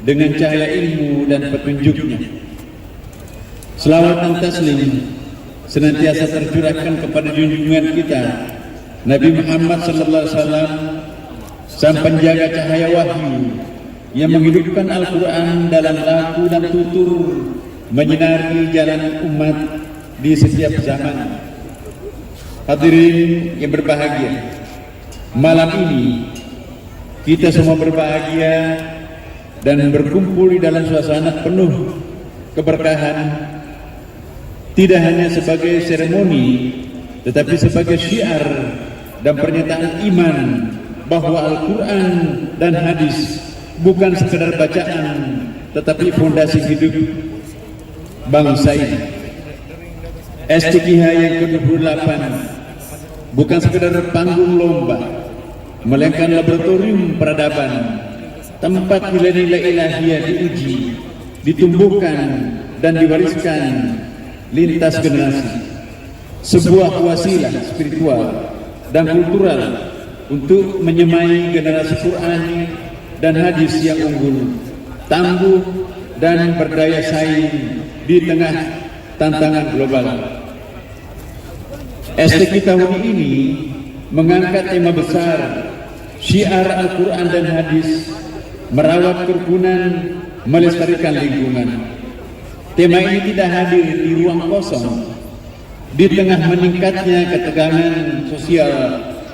dengan cahaya ilmu dan petunjuknya. Selawat dan taslim senantiasa tercurahkan kepada junjungan kita Nabi Muhammad sallallahu alaihi wasallam, sang penjaga cahaya wahyu yang menghidupkan Al-Quran dalam laku dan tutur, menyinari jalan umat di setiap zaman. Hadirin yang berbahagia, malam ini kita semua berbahagia dan berkumpul di dalam suasana penuh keberkahan, tidak hanya sebagai seremoni, tetapi sebagai syiar dan pernyataan iman bahwa Al-Quran dan hadis bukan sekedar bacaan, tetapi fondasi hidup bangsa ini. STKH yang ke-28 bukan sekedar panggung lomba, melainkan laboratorium peradaban, tempat nilai-nilai ilahiyah diuji, ditumbuhkan, dan diwariskan lintas generasi. Sebuah wasilah spiritual dan kultural untuk menyemai generasi Quran dan hadis yang unggul, tangguh, dan berdaya saing di tengah tantangan global. STK tahun ini mengangkat tema besar syiar Al-Quran dan hadis, merawat kerukunan, melestarikan lingkungan. tema ini tidak hadir di ruang kosong. Di tengah meningkatnya ketegangan sosial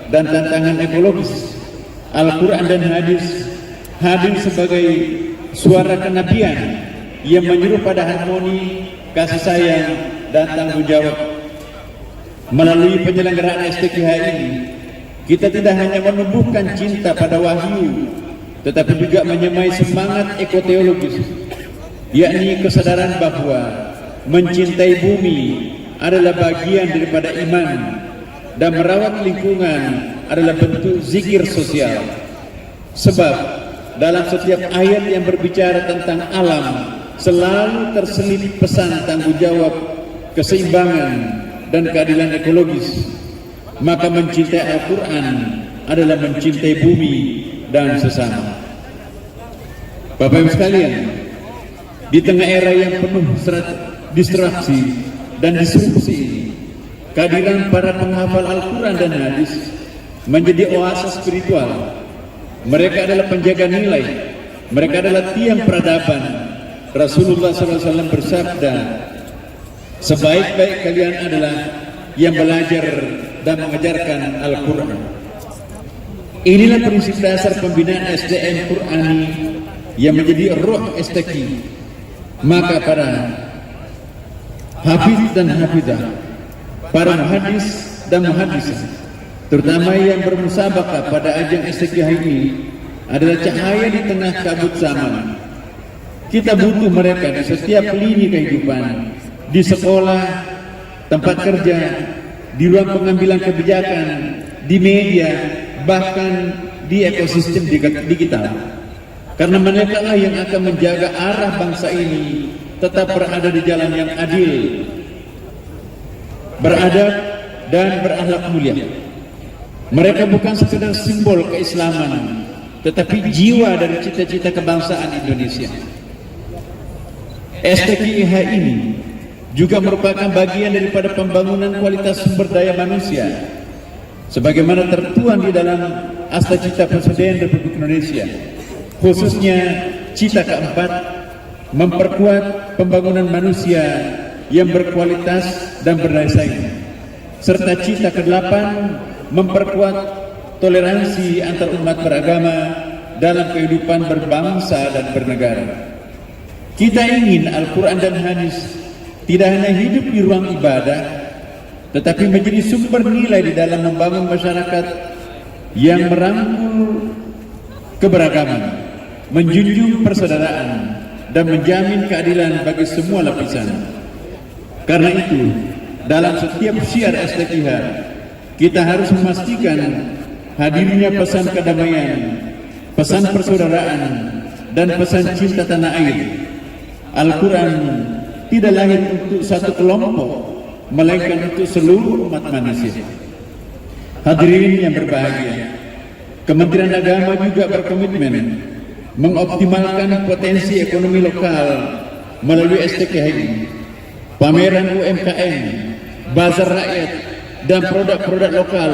dan tantangan ekologis, Al-Quran dan hadis hadir sebagai suara kenabian yang menyuruh pada harmoni, kasih sayang, dan tanggung jawab. Melalui penyelenggaraan STQH ini, kita tidak hanya menumbuhkan cinta pada wahyu, tetapi juga menyemai semangat ekoteologis, yakni kesadaran bahwa mencintai bumi adalah bagian daripada iman dan merawat lingkungan adalah bentuk zikir sosial. Sebab dalam setiap ayat yang berbicara tentang alam selalu terselip pesan tanggung jawab, keseimbangan, dan keadilan ekologis. Maka mencintai Al-Quran adalah mencintai bumi dan sesama. Bapak Ibu sekalian, di tengah era yang penuh distraksi dan disrupsi ini, kehadiran para penghafal Al-Quran dan hadis menjadi oase spiritual. Mereka adalah penjaga nilai, mereka adalah tiang peradaban. Rasulullah SAW bersabda, sebaik-baik kalian adalah yang belajar dan mengajarkan Al-Quran. Inilah prinsip dasar pembinaan SDM Qurani yang menjadi roh STQ. Maka para hafiz dan hafizah, para muhadis dan muhadisah, terutama yang bermusabaqah pada ajang STQH ini, adalah cahaya di tengah kabut zaman. Kita butuh mereka di setiap lini kehidupan, di sekolah, tempat kerja, di ruang pengambilan kebijakan, di media, bahkan di ekosistem digital. Karena mereka lah yang akan menjaga arah bangsa ini tetap berada di jalan yang adil, beradab, dan berakhlak mulia. Mereka bukan sekedar simbol keislaman, tetapi jiwa dari cita-cita kebangsaan Indonesia. STQH ini juga merupakan bagian daripada pembangunan kualitas sumber daya manusia, sebagaimana tertuang di dalam Akta Cita Presiden Republik Indonesia, khususnya Cita keempat, memperkuat pembangunan manusia yang berkualitas dan berdaya saing, serta Cita ke-8, memperkuat toleransi antar umat beragama dalam kehidupan berbangsa dan bernegara. Kita ingin Al-Quran dan hadis tidak hanya hidup di ruang ibadah, tetapi menjadi sumber nilai di dalam membangun masyarakat yang merangkul keberagaman, menjunjung persaudaraan, dan menjamin keadilan bagi semua lapisan. Karena itu, dalam setiap syiar STQH, kita harus memastikan hadirnya pesan kedamaian, pesan persaudaraan, dan pesan cinta tanah air. Al-Quran tidak lahir untuk satu kelompok, melainkan untuk seluruh umat manusia. Hadirin yang berbahagia, Kementerian Agama juga berkomitmen mengoptimalkan potensi ekonomi lokal melalui STQH ini. Pameran UMKM, bazar rakyat, dan produk-produk lokal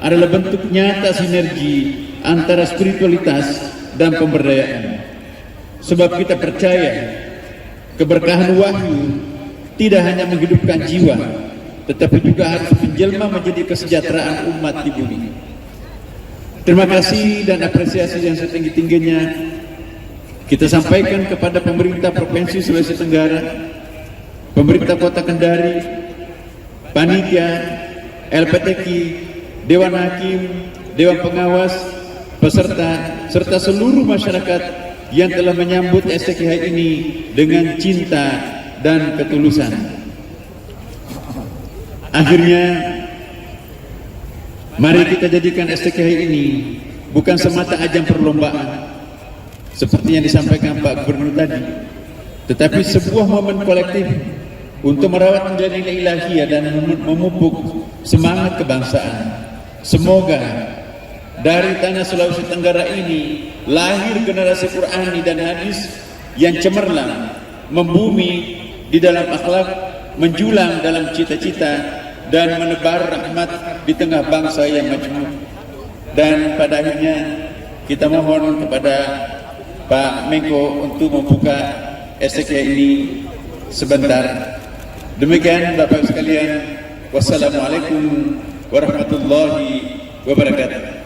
adalah bentuk nyata sinergi antara spiritualitas dan pemberdayaan. Sebab kita percaya keberkahan wahyu tidak hanya menghidupkan jiwa, tetapi juga harus menjelma menjadi kesejahteraan umat di bumi. Terima kasih dan apresiasi yang setinggi-tingginya kita sampaikan kepada pemerintah Provinsi Sulawesi Tenggara, pemerintah Kota Kendari, panitia, LPTQ, Dewan Hakim, Dewan Pengawas, peserta, serta seluruh masyarakat yang telah menyambut STQH ini dengan cinta dan ketulusan. Akhirnya, mari kita jadikan STQH ini bukan semata ajang perlombaan, seperti yang disampaikan Pak Gubernur tadi, tetapi sebuah momen kolektif untuk merawat nilai-nilai ilahiyah dan memupuk semangat kebangsaan. Semoga dari tanah Sulawesi Tenggara ini lahir generasi Qurani dan hadis yang cemerlang, membumi di dalam akhlak, menjulang dalam cita-cita, dan menebar rahmat di tengah bangsa yang majmuk. Dan pada akhirnya kita mohon kepada Pak Menko untuk membuka STQH ini sebentar. Demikian Bapak sekalian, wassalamualaikum warahmatullahi wabarakatuh.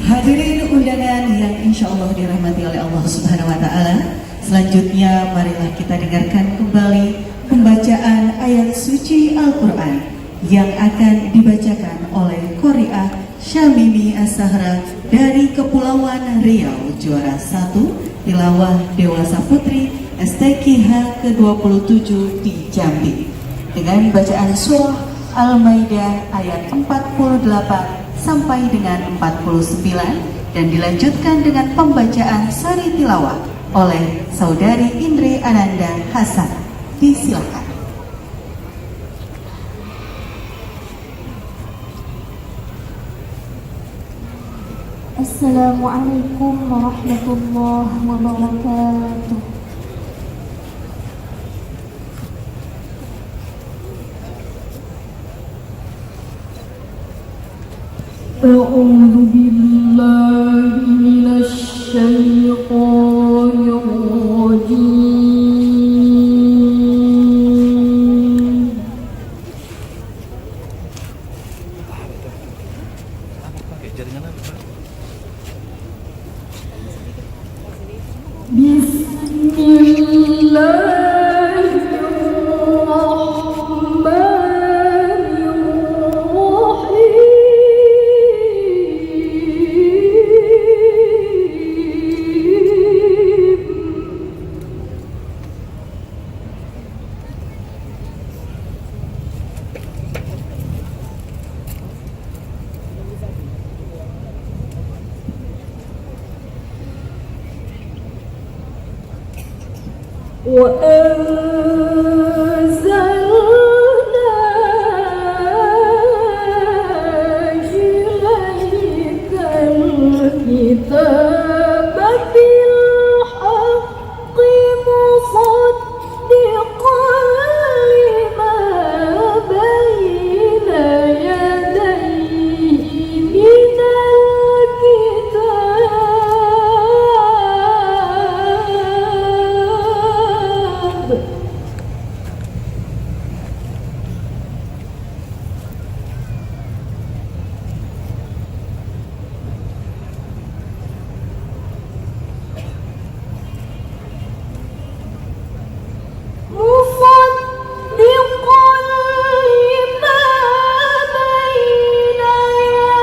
Hadirin undangan yang insya Allah dirahmati oleh Allah Subhanahu Wa Taala. Selanjutnya marilah kita dengarkan kembali pembacaan ayat suci Al-Quran yang akan dibacakan oleh Qori'ah Syamimi As-Sahra dari Kepulauan Riau, juara 1 tilawah Dewasa Putri STQH ke-27 di Jambi, dengan bacaan surah Al-Maidah ayat 48 sampai dengan 49 dan dilanjutkan dengan pembacaan sari tilawah oleh Saudari Indri Ananda Hasan. Disilakan. Assalamualaikum warahmatullahi wabarakatuh. أعوذ بالله من الشيطان الرجيم. بسم الله الرحمن وأنزلنا إليك الكتاب بالحق مصدقا لما بين يديه من الكتاب. مصدقا لما بين يديه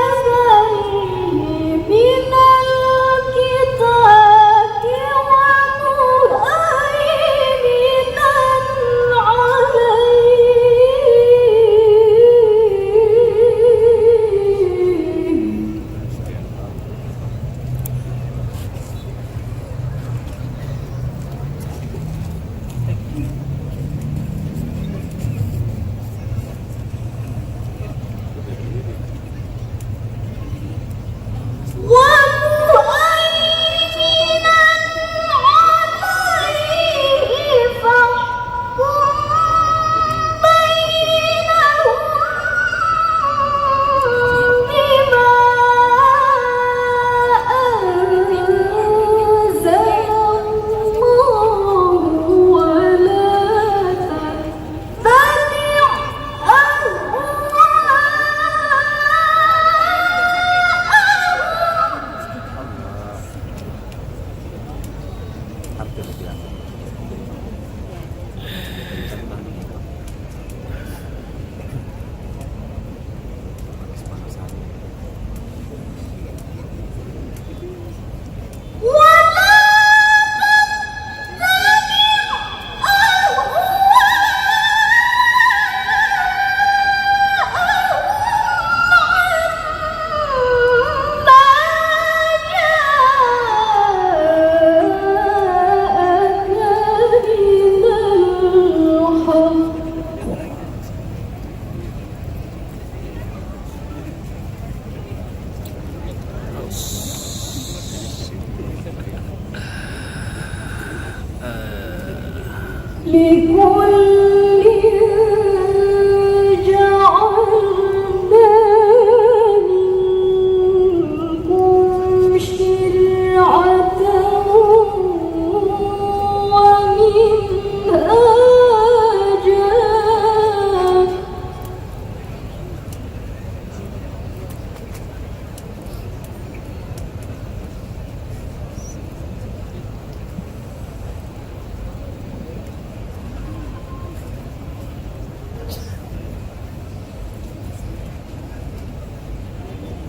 من الكتاب ومهيمنا عليه. ومهيمنا عليه فاحكم بينهم بما أنزل الله ولا تتبع أهواءهم. ولا تتبع أهواءهم لكل جعلنا منكم شرعة ومنهاجا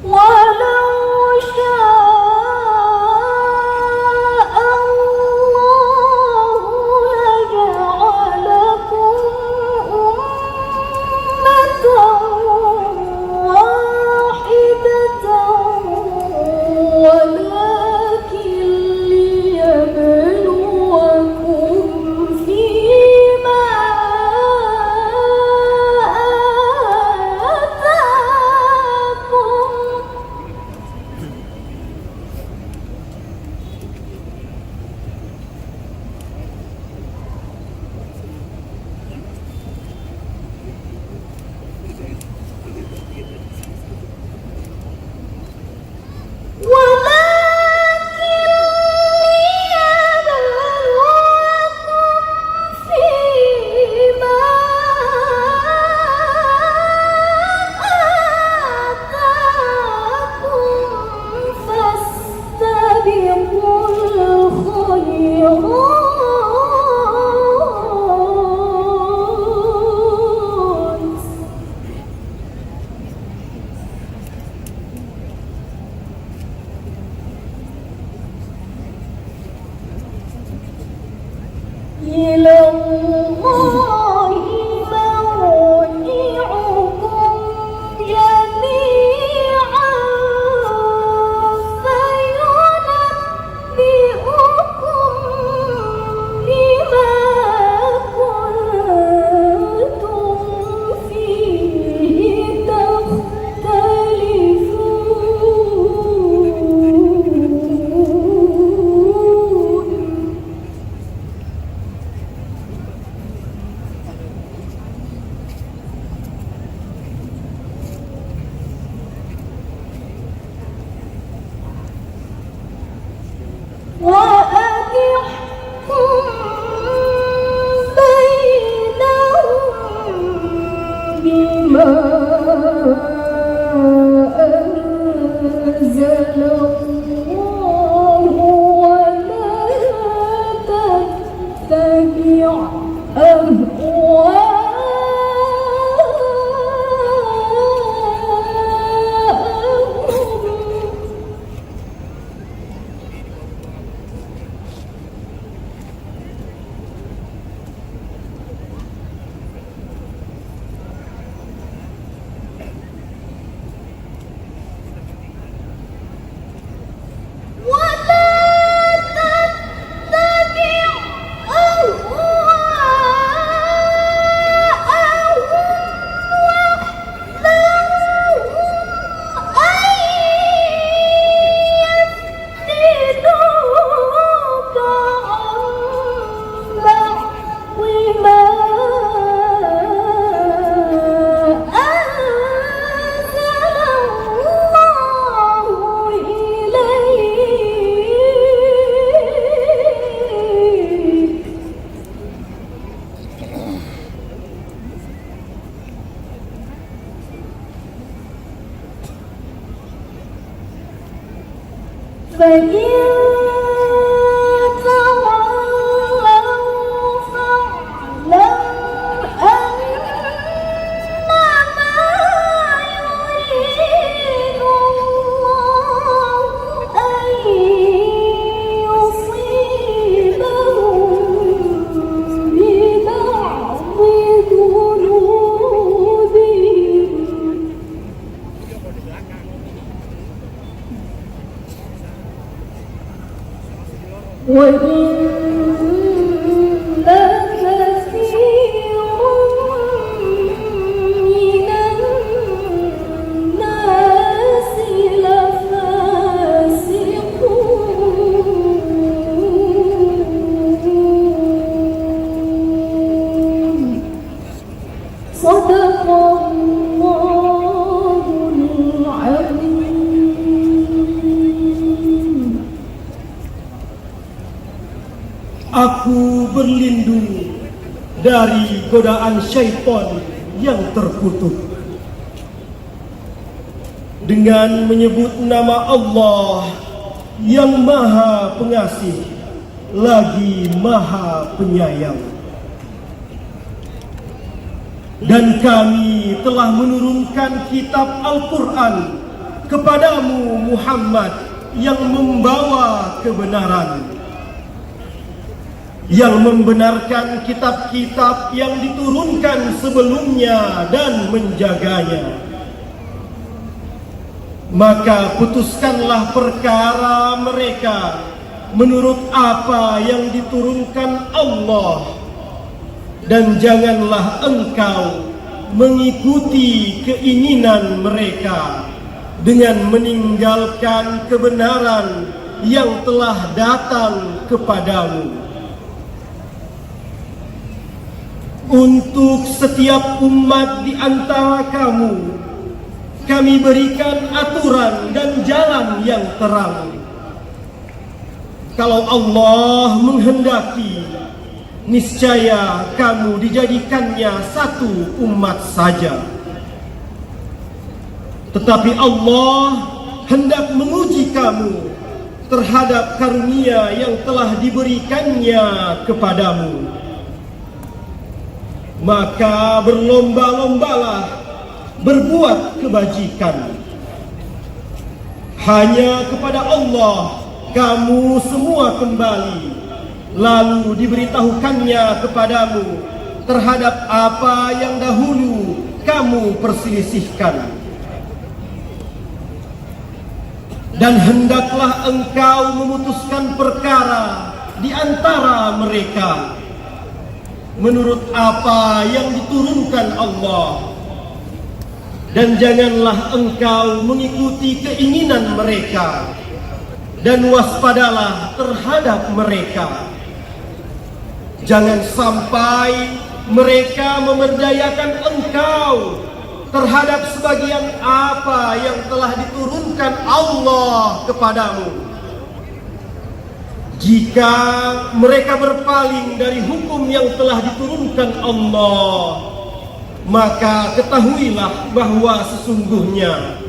ولو شاء الله لجعلكم أمة واحدة ولكن ليبلوكم فيما آتاكم ولكن ليبلوكم فيما آتاكم فاستبقوا الخيرات إلى الله مرجعكم جميعا فينبئكم بما كنتم فيه تختلفون وأنحكم بينهم بما أنزل الله ولا تتبع أهواءهم ولا تتبع فإن تولوا فاعلم أنما يريد الله أن يصيبهم ببعض ذنوبهم وإن كثيرا من الناس لفاسقون Aku berlindung dari godaan syaitan yang terkutuk dengan menyebut nama Allah yang Maha Pengasih lagi Maha Penyayang. Dan kami telah menurunkan kitab Al-Quran kepadamu Muhammad yang membawa kebenaran, yang membenarkan kitab-kitab yang diturunkan sebelumnya dan menjaganya. Maka putuskanlah perkara mereka menurut apa yang diturunkan Allah, dan janganlah engkau mengikuti keinginan mereka dengan meninggalkan kebenaran yang telah datang kepadamu. Untuk setiap umat di antara kamu, kami berikan aturan dan jalan yang terang. Kalau Allah menghendaki, niscaya kamu dijadikannya satu umat saja. Tetapi Allah hendak menguji kamu terhadap karunia yang telah diberikannya kepadamu. Maka berlomba-lombalah berbuat kebajikan. Hanya kepada Allah kamu semua kembali, lalu diberitahukannya kepadamu terhadap apa yang dahulu kamu perselisihkan. Dan hendaklah engkau memutuskan perkara di antara mereka menurut apa yang diturunkan Allah, dan janganlah engkau mengikuti keinginan mereka, dan waspadalah terhadap mereka. Jangan sampai mereka memerdayakan engkau terhadap sebagian apa yang telah diturunkan Allah kepadamu. Jika mereka berpaling dari hukum yang telah diturunkan Allah, maka ketahuilah bahwa sesungguhnya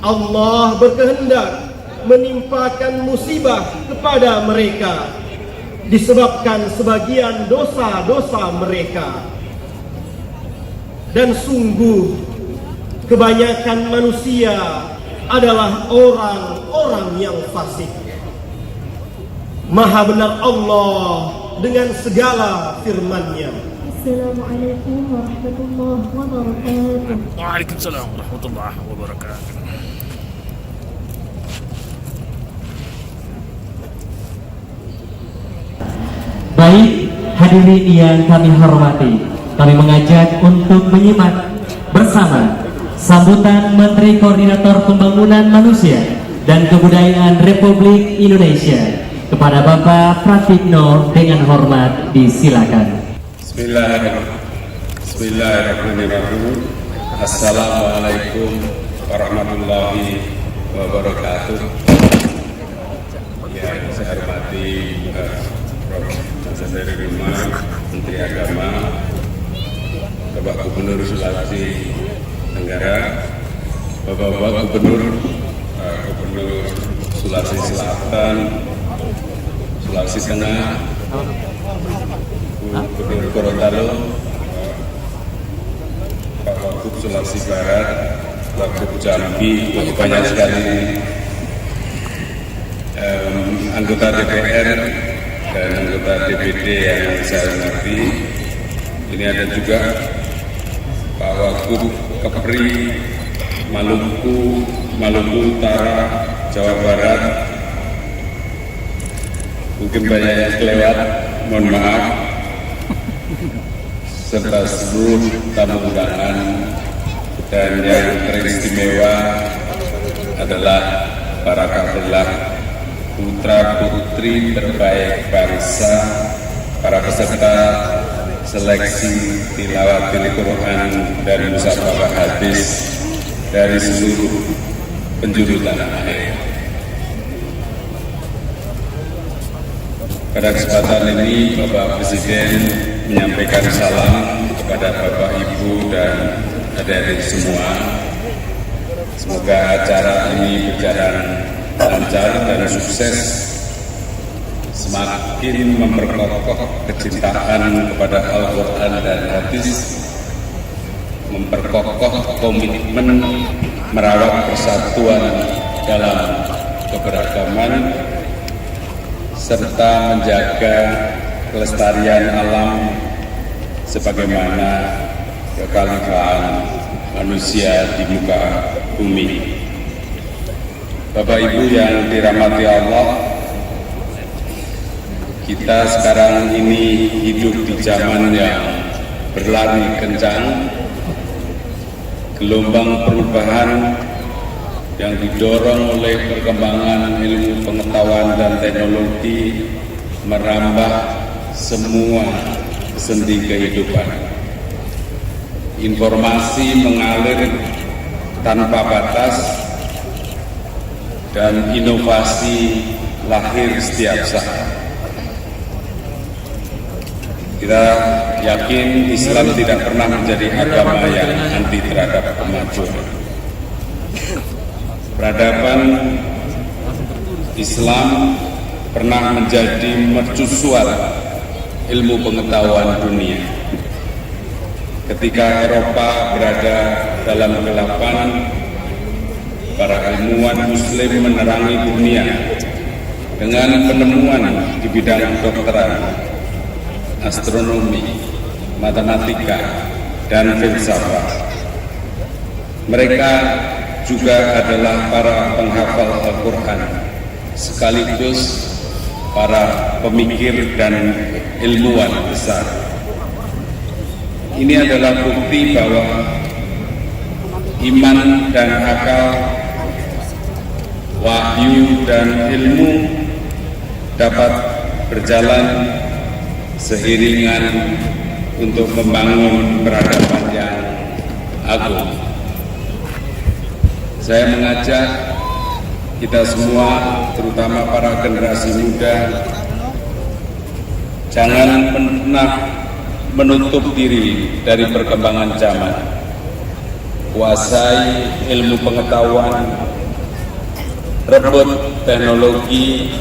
Allah berkehendak menimpakan musibah kepada mereka disebabkan sebagian dosa-dosa mereka. Dan sungguh kebanyakan manusia adalah orang-orang yang fasik. Maha benar Allah dengan segala firman-Nya. Assalamualaikum warahmatullahi wabarakatuh. Waalaikumsalam warahmatullahi wabarakatuh. Baik, hadirin yang kami hormati, kami mengajak untuk menyimak bersama sambutan Menteri Koordinator Pembangunan Manusia dan Kebudayaan Republik Indonesia kepada Bapak Pratikno dengan hormat disilakan. Bismillahirrahmanirrahim. Assalamualaikum warahmatullahi wabarakatuh. Yang saya hormati Prof. Nasir Rima, Menteri Agama, Bapak Gubernur Sulawesi Tenggara, Bapak Gubernur Sulawesi Selatan, Sulawesi Tengah, Gubernur Gorontalo, Pak Wagub Sulawesi Barat, Wagub Jambi, banyak sekali anggota DPR dan anggota DPD yang saya hormati. Ini ada juga Pak Wagub Kepri, Maluku Utara, Jawa Barat. Mungkin banyak yang kelewat, mohon maaf. Serta seluruh tamu undangan, dan yang teristimewa adalah para kafilah putra putri terbaik bangsa, para peserta seleksi tilawatil Quran dan musabaqah hadis dari seluruh penjuru tanah air. Pada kesempatan ini Bapak Presiden menyampaikan salam kepada Bapak Ibu dan adik-adik semua. Semoga acara ini berjalan lancar dan sukses, semakin memperkokoh kecintaan kepada Al-Quran dan hadis, memperkokoh komitmen merawat persatuan dalam keberagaman, serta menjaga kelestarian alam sebagaimana kekhalifahan manusia di muka bumi. Bapak Ibu yang dirahmati Allah, kita sekarang ini hidup di zaman yang berlari kencang, gelombang perubahan yang didorong oleh perkembangan ilmu pengetahuan dan teknologi merambah semua sendi kehidupan. Informasi mengalir tanpa batas dan inovasi lahir setiap saat. Kita yakin Islam tidak pernah menjadi agama yang anti terhadap kemajuan. Peradaban Islam pernah menjadi mercusuar ilmu pengetahuan dunia. Ketika Eropa berada dalam kegelapan, para ilmuwan Muslim menerangi dunia dengan penemuan di bidang kedokteran, astronomi, matematika, dan filsafat. Mereka juga adalah para penghafal Al-Quran, sekaligus para pemikir dan ilmuwan besar. Ini adalah bukti bahwa iman dan akal, wahyu dan ilmu dapat berjalan seiringan untuk membangun peradaban yang agung. Saya mengajak kita semua, terutama para generasi muda, jangan pernah menutup diri dari perkembangan zaman. Kuasai ilmu pengetahuan, rebut teknologi,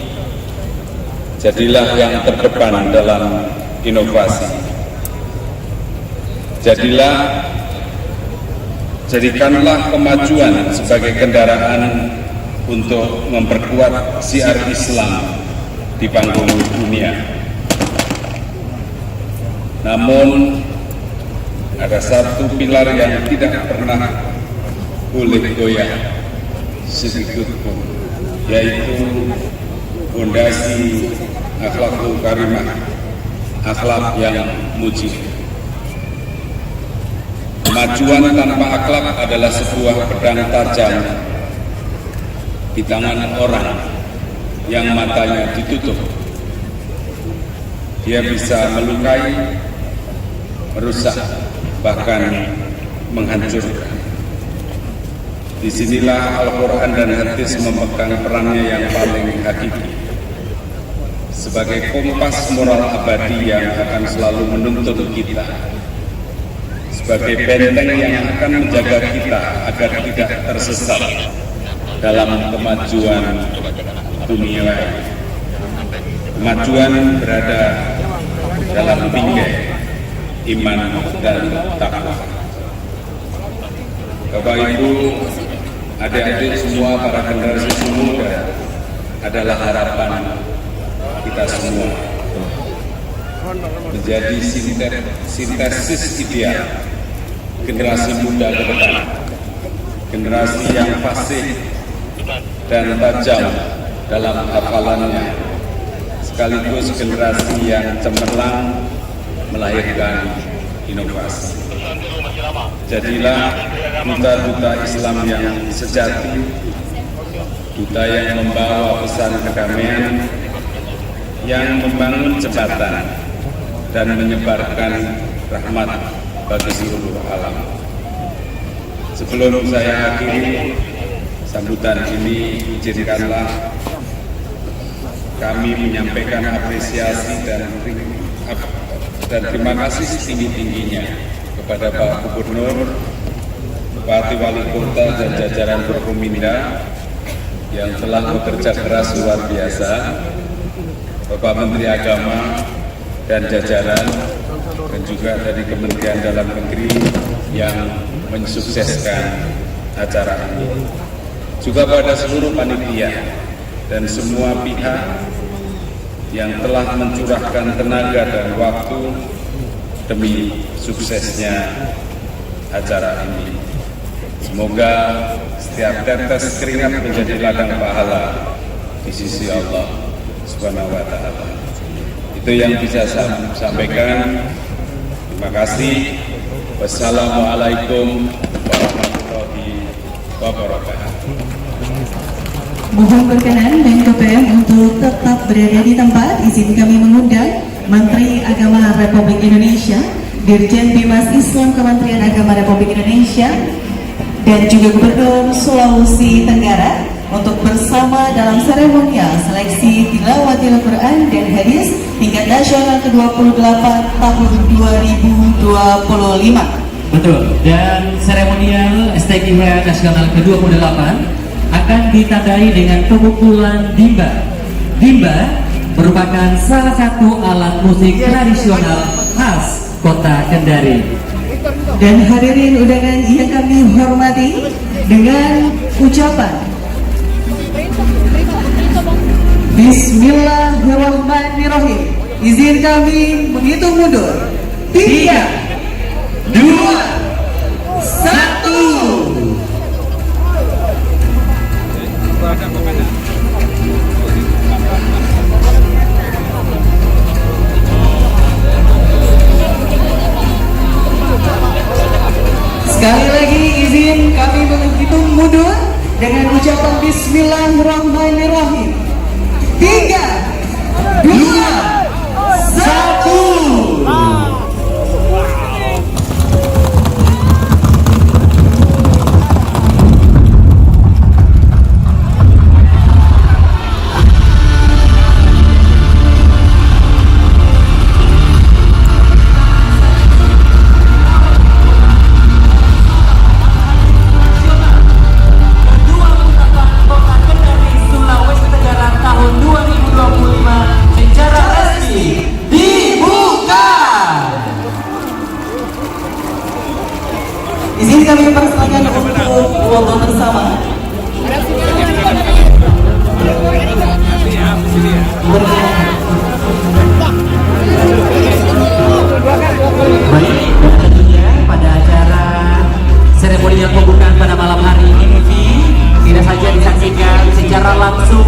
jadilah yang terdepan dalam inovasi. Jadikanlah kemajuan sebagai kendaraan untuk memperkuat syiar Islam di panggung dunia. Namun, ada satu pilar yang tidak pernah boleh goyah sedikit pun, yaitu fondasi akhlakul karimah, akhlak yang muji. Kemajuan tanpa akhlak adalah sebuah pedang tajam di tangan orang yang matanya ditutup. Dia bisa melukai, merusak, bahkan menghancurkan. Disinilah Al-Quran dan hadis memegang perannya yang paling hakiki sebagai kompas moral abadi yang akan selalu menuntun kita, sebagai benteng yang akan menjaga kita agar tidak tersesat dalam kemajuan dunia. Kemajuan berada dalam bingkai iman dan takwa. Bapak Ibu, adik-adik semua, para generasi muda adalah harapan kita semua menjadi sintesis ideal generasi muda ke depan, generasi yang fasih dan tajam dalam hafalannya, sekaligus generasi yang cemerlang melahirkan inovasi. Jadilah duta-duta Islam yang sejati, duta yang membawa pesan kedamaian, yang membangun jembatan dan menyebarkan rahmat bagi seluruh alam. Sebelum saya akhiri sambutan ini, izinkanlah kami menyampaikan apresiasi dan terima kasih setinggi-tingginya kepada Pak Gubernur, Bupati Wali Kota dan jajaran Forkominda yang telah bekerja keras luar biasa, Bapak Menteri Agama dan jajaran, dan juga dari Kementerian Dalam Negeri yang mensukseskan acara ini. Juga pada seluruh panitia dan semua pihak yang telah mencurahkan tenaga dan waktu demi suksesnya acara ini. Semoga setiap tetes keringat menjadi ladang pahala di sisi Allah Subhanahu wa Ta'ala. Itu yang bisa saya sampaikan. Terima kasih. Wassalamualaikum warahmatullahi wabarakatuh. Mohon berkenan Menko PM untuk tetap berada di tempat. Izin kami mengundang Menteri Agama Republik Indonesia, Dirjen Bimas Islam Kementerian Agama Republik Indonesia, dan juga Gubernur Sulawesi Tenggara untuk bersama dalam seremonial seleksi Tilawatil Quran dan Hadis tingkat nasional ke-28 tahun 2025. Betul. Dan seremonial STQH nasional ke-28 akan ditandai dengan pemukulan dimba. Dimba merupakan salah satu alat musik tradisional khas Kota Kendari. Dan hadirin undangan yang kami hormati, dengan ucapan Bismillahirrahmanirrahim, izin kami menghitung mundur. 3, 2, 1. Sekali lagi izin kami menghitung mundur dengan ucapan Bismillahirrahmanirrahim. 3, 2, 1. Izin kami persilakan untuk foto bersama. Baik, dan tentunya pada acara seremonial pembukaan pada malam hari ini tidak saja disaksikan secara langsung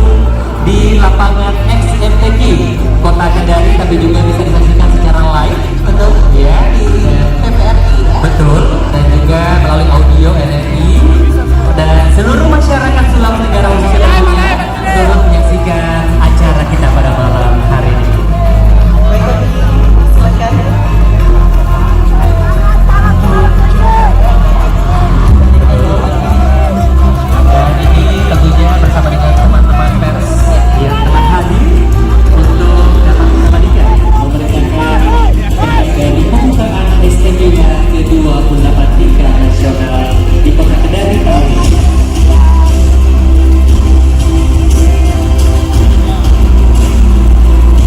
di lapangan XMTQ Kota Kendari, tapi juga bisa disaksikan secara live, betul ya, di TVRI ya? Betul, dan juga melalui audio RRI dan seluruh masyarakat Sulawesi Tenggara khususnya tentunya turut menyaksikan acara kita pada malam hari ini. Silakan. Dan ini tentunya bersama dengan teman-teman pers yang telah hadir untuk dapat mengabadikan dari pembukaan STQH ke-28 tingkat nasional di Kota Kendari tahun ini.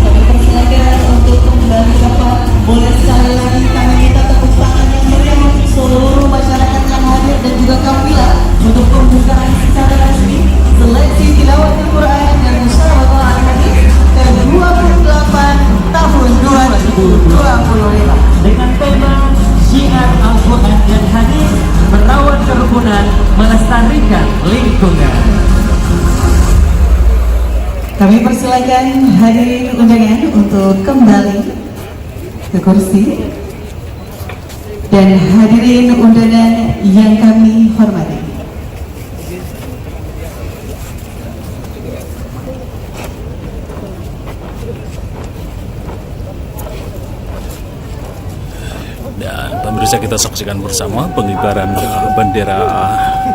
Kami persilakan untuk kembali dapat boleh sekali lagi kami minta tepuk tangan yang meriah untuk seluruh masyarakat yang hadir dan juga kafilah untuk pembukaan secara resmi seleksi Tilawatil Quran dan Musyawarah Al-Hadis ke-28 tahun 2025 Dengan tema Syiar Al-Quran dan Hadis, merawat kerukunan, melestarikan lingkungan. Kami persilakan hadirin undangan untuk kembali ke kursi. Dan hadirin undangan yang kami hormati, Dan pemirsa, kita saksikan bersama pengibaran bendera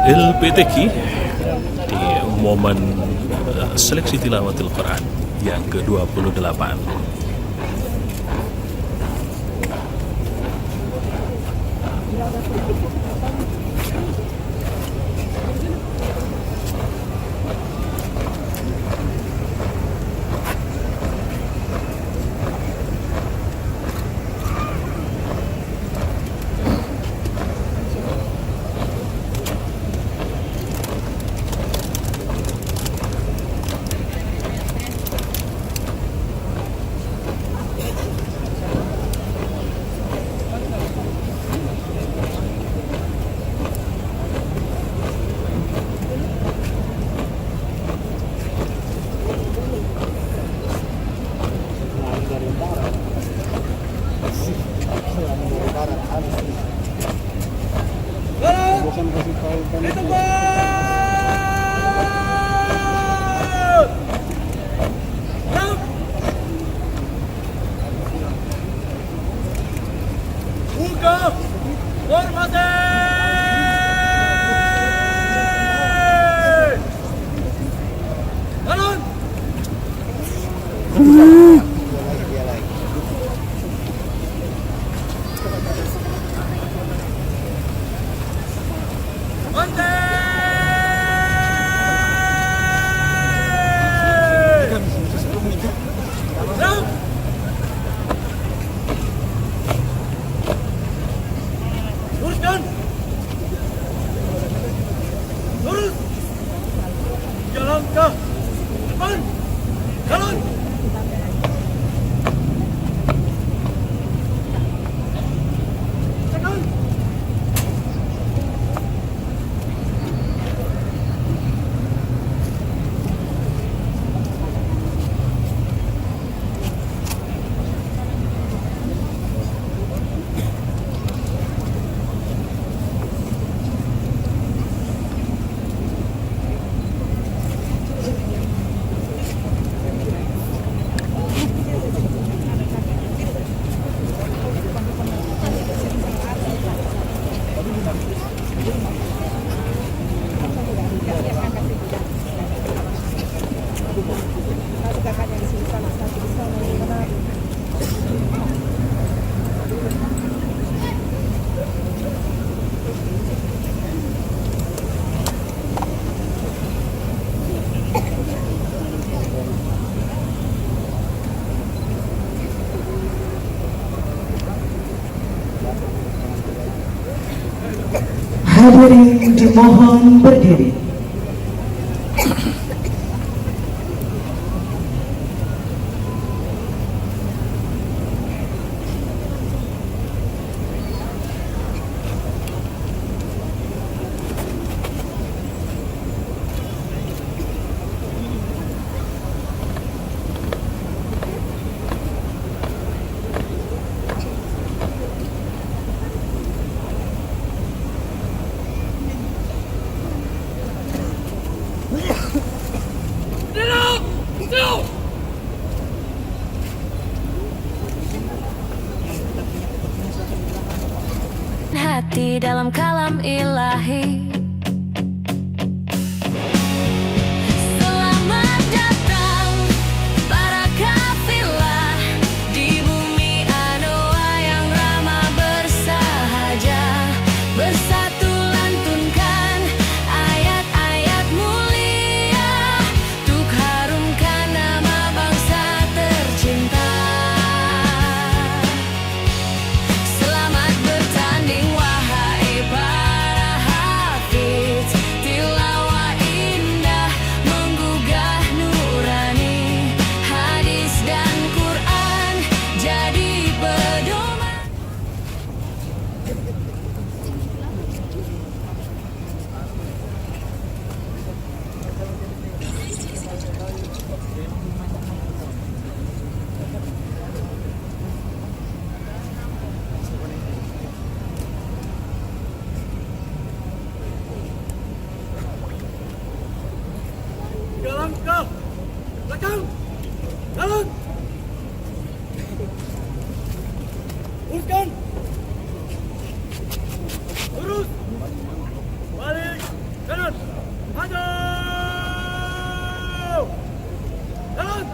LPTQ di momen seleksi Tilawatil Quran. yang ke-28. Hadirin dimohon berdiri. Hati dalam kalam ilahi. Selamat datang para kafilah di bumi Anoa yang ramah bersahaja. Bersatu lantunkan ayat-ayat mulia untuk harumkan nama bangsa tercinta. Selamat bertanding wahai para hafiz, tilawah indah menggugah nurani, hadis dan Quran jadi pedoman. Langkah belakang, jalan, luruskan, lurus, balik, kanan, maju, jalan,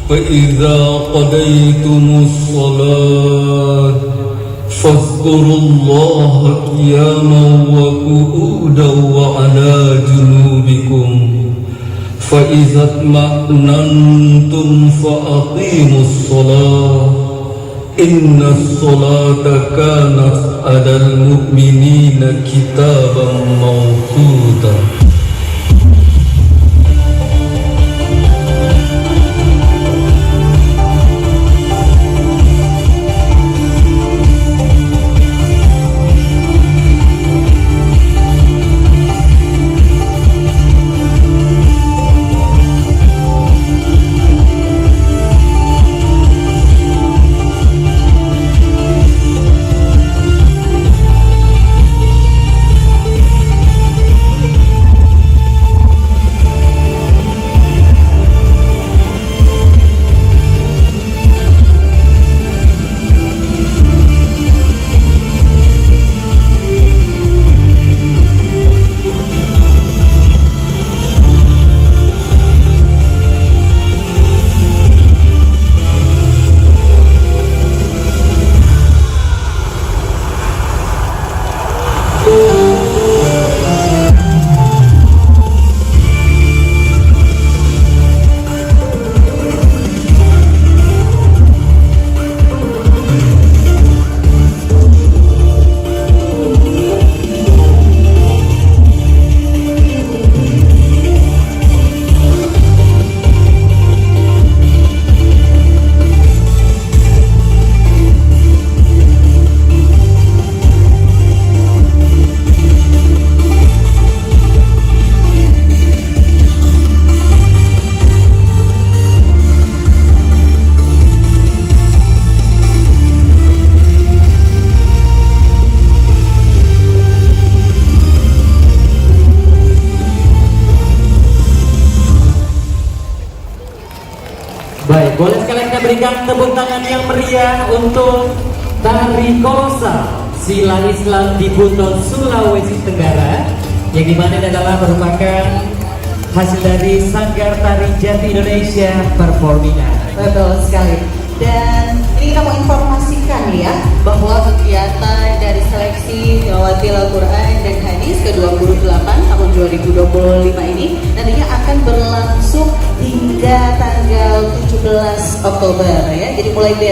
فإذا قضيتم الصلاة فاذكروا الله قياما وقعودا وعلى جنوبكم فإذا اطمأننتم فأقيموا الصلاة إن الصلاة كانت على المؤمنين كتابا موقوتا. Baik, boleh sekalian kita berikan tepuk tangan yang meriah untuk Tari Kolosal Sila Islam di Buton, Sulawesi Tenggara, yang dimana ini adalah merupakan hasil dari Sanggar Tari Jati Indonesia Performing Arts. Betul sekali. Dan ini kita mau informasikan ya bahwa kegiatan dari seleksi tilawatil Al-Quran dan Hadis ke-28 tahun 2025 ini nantinya akan berlangsung hingga tanggal 17 Oktober ya. Jadi mulai besok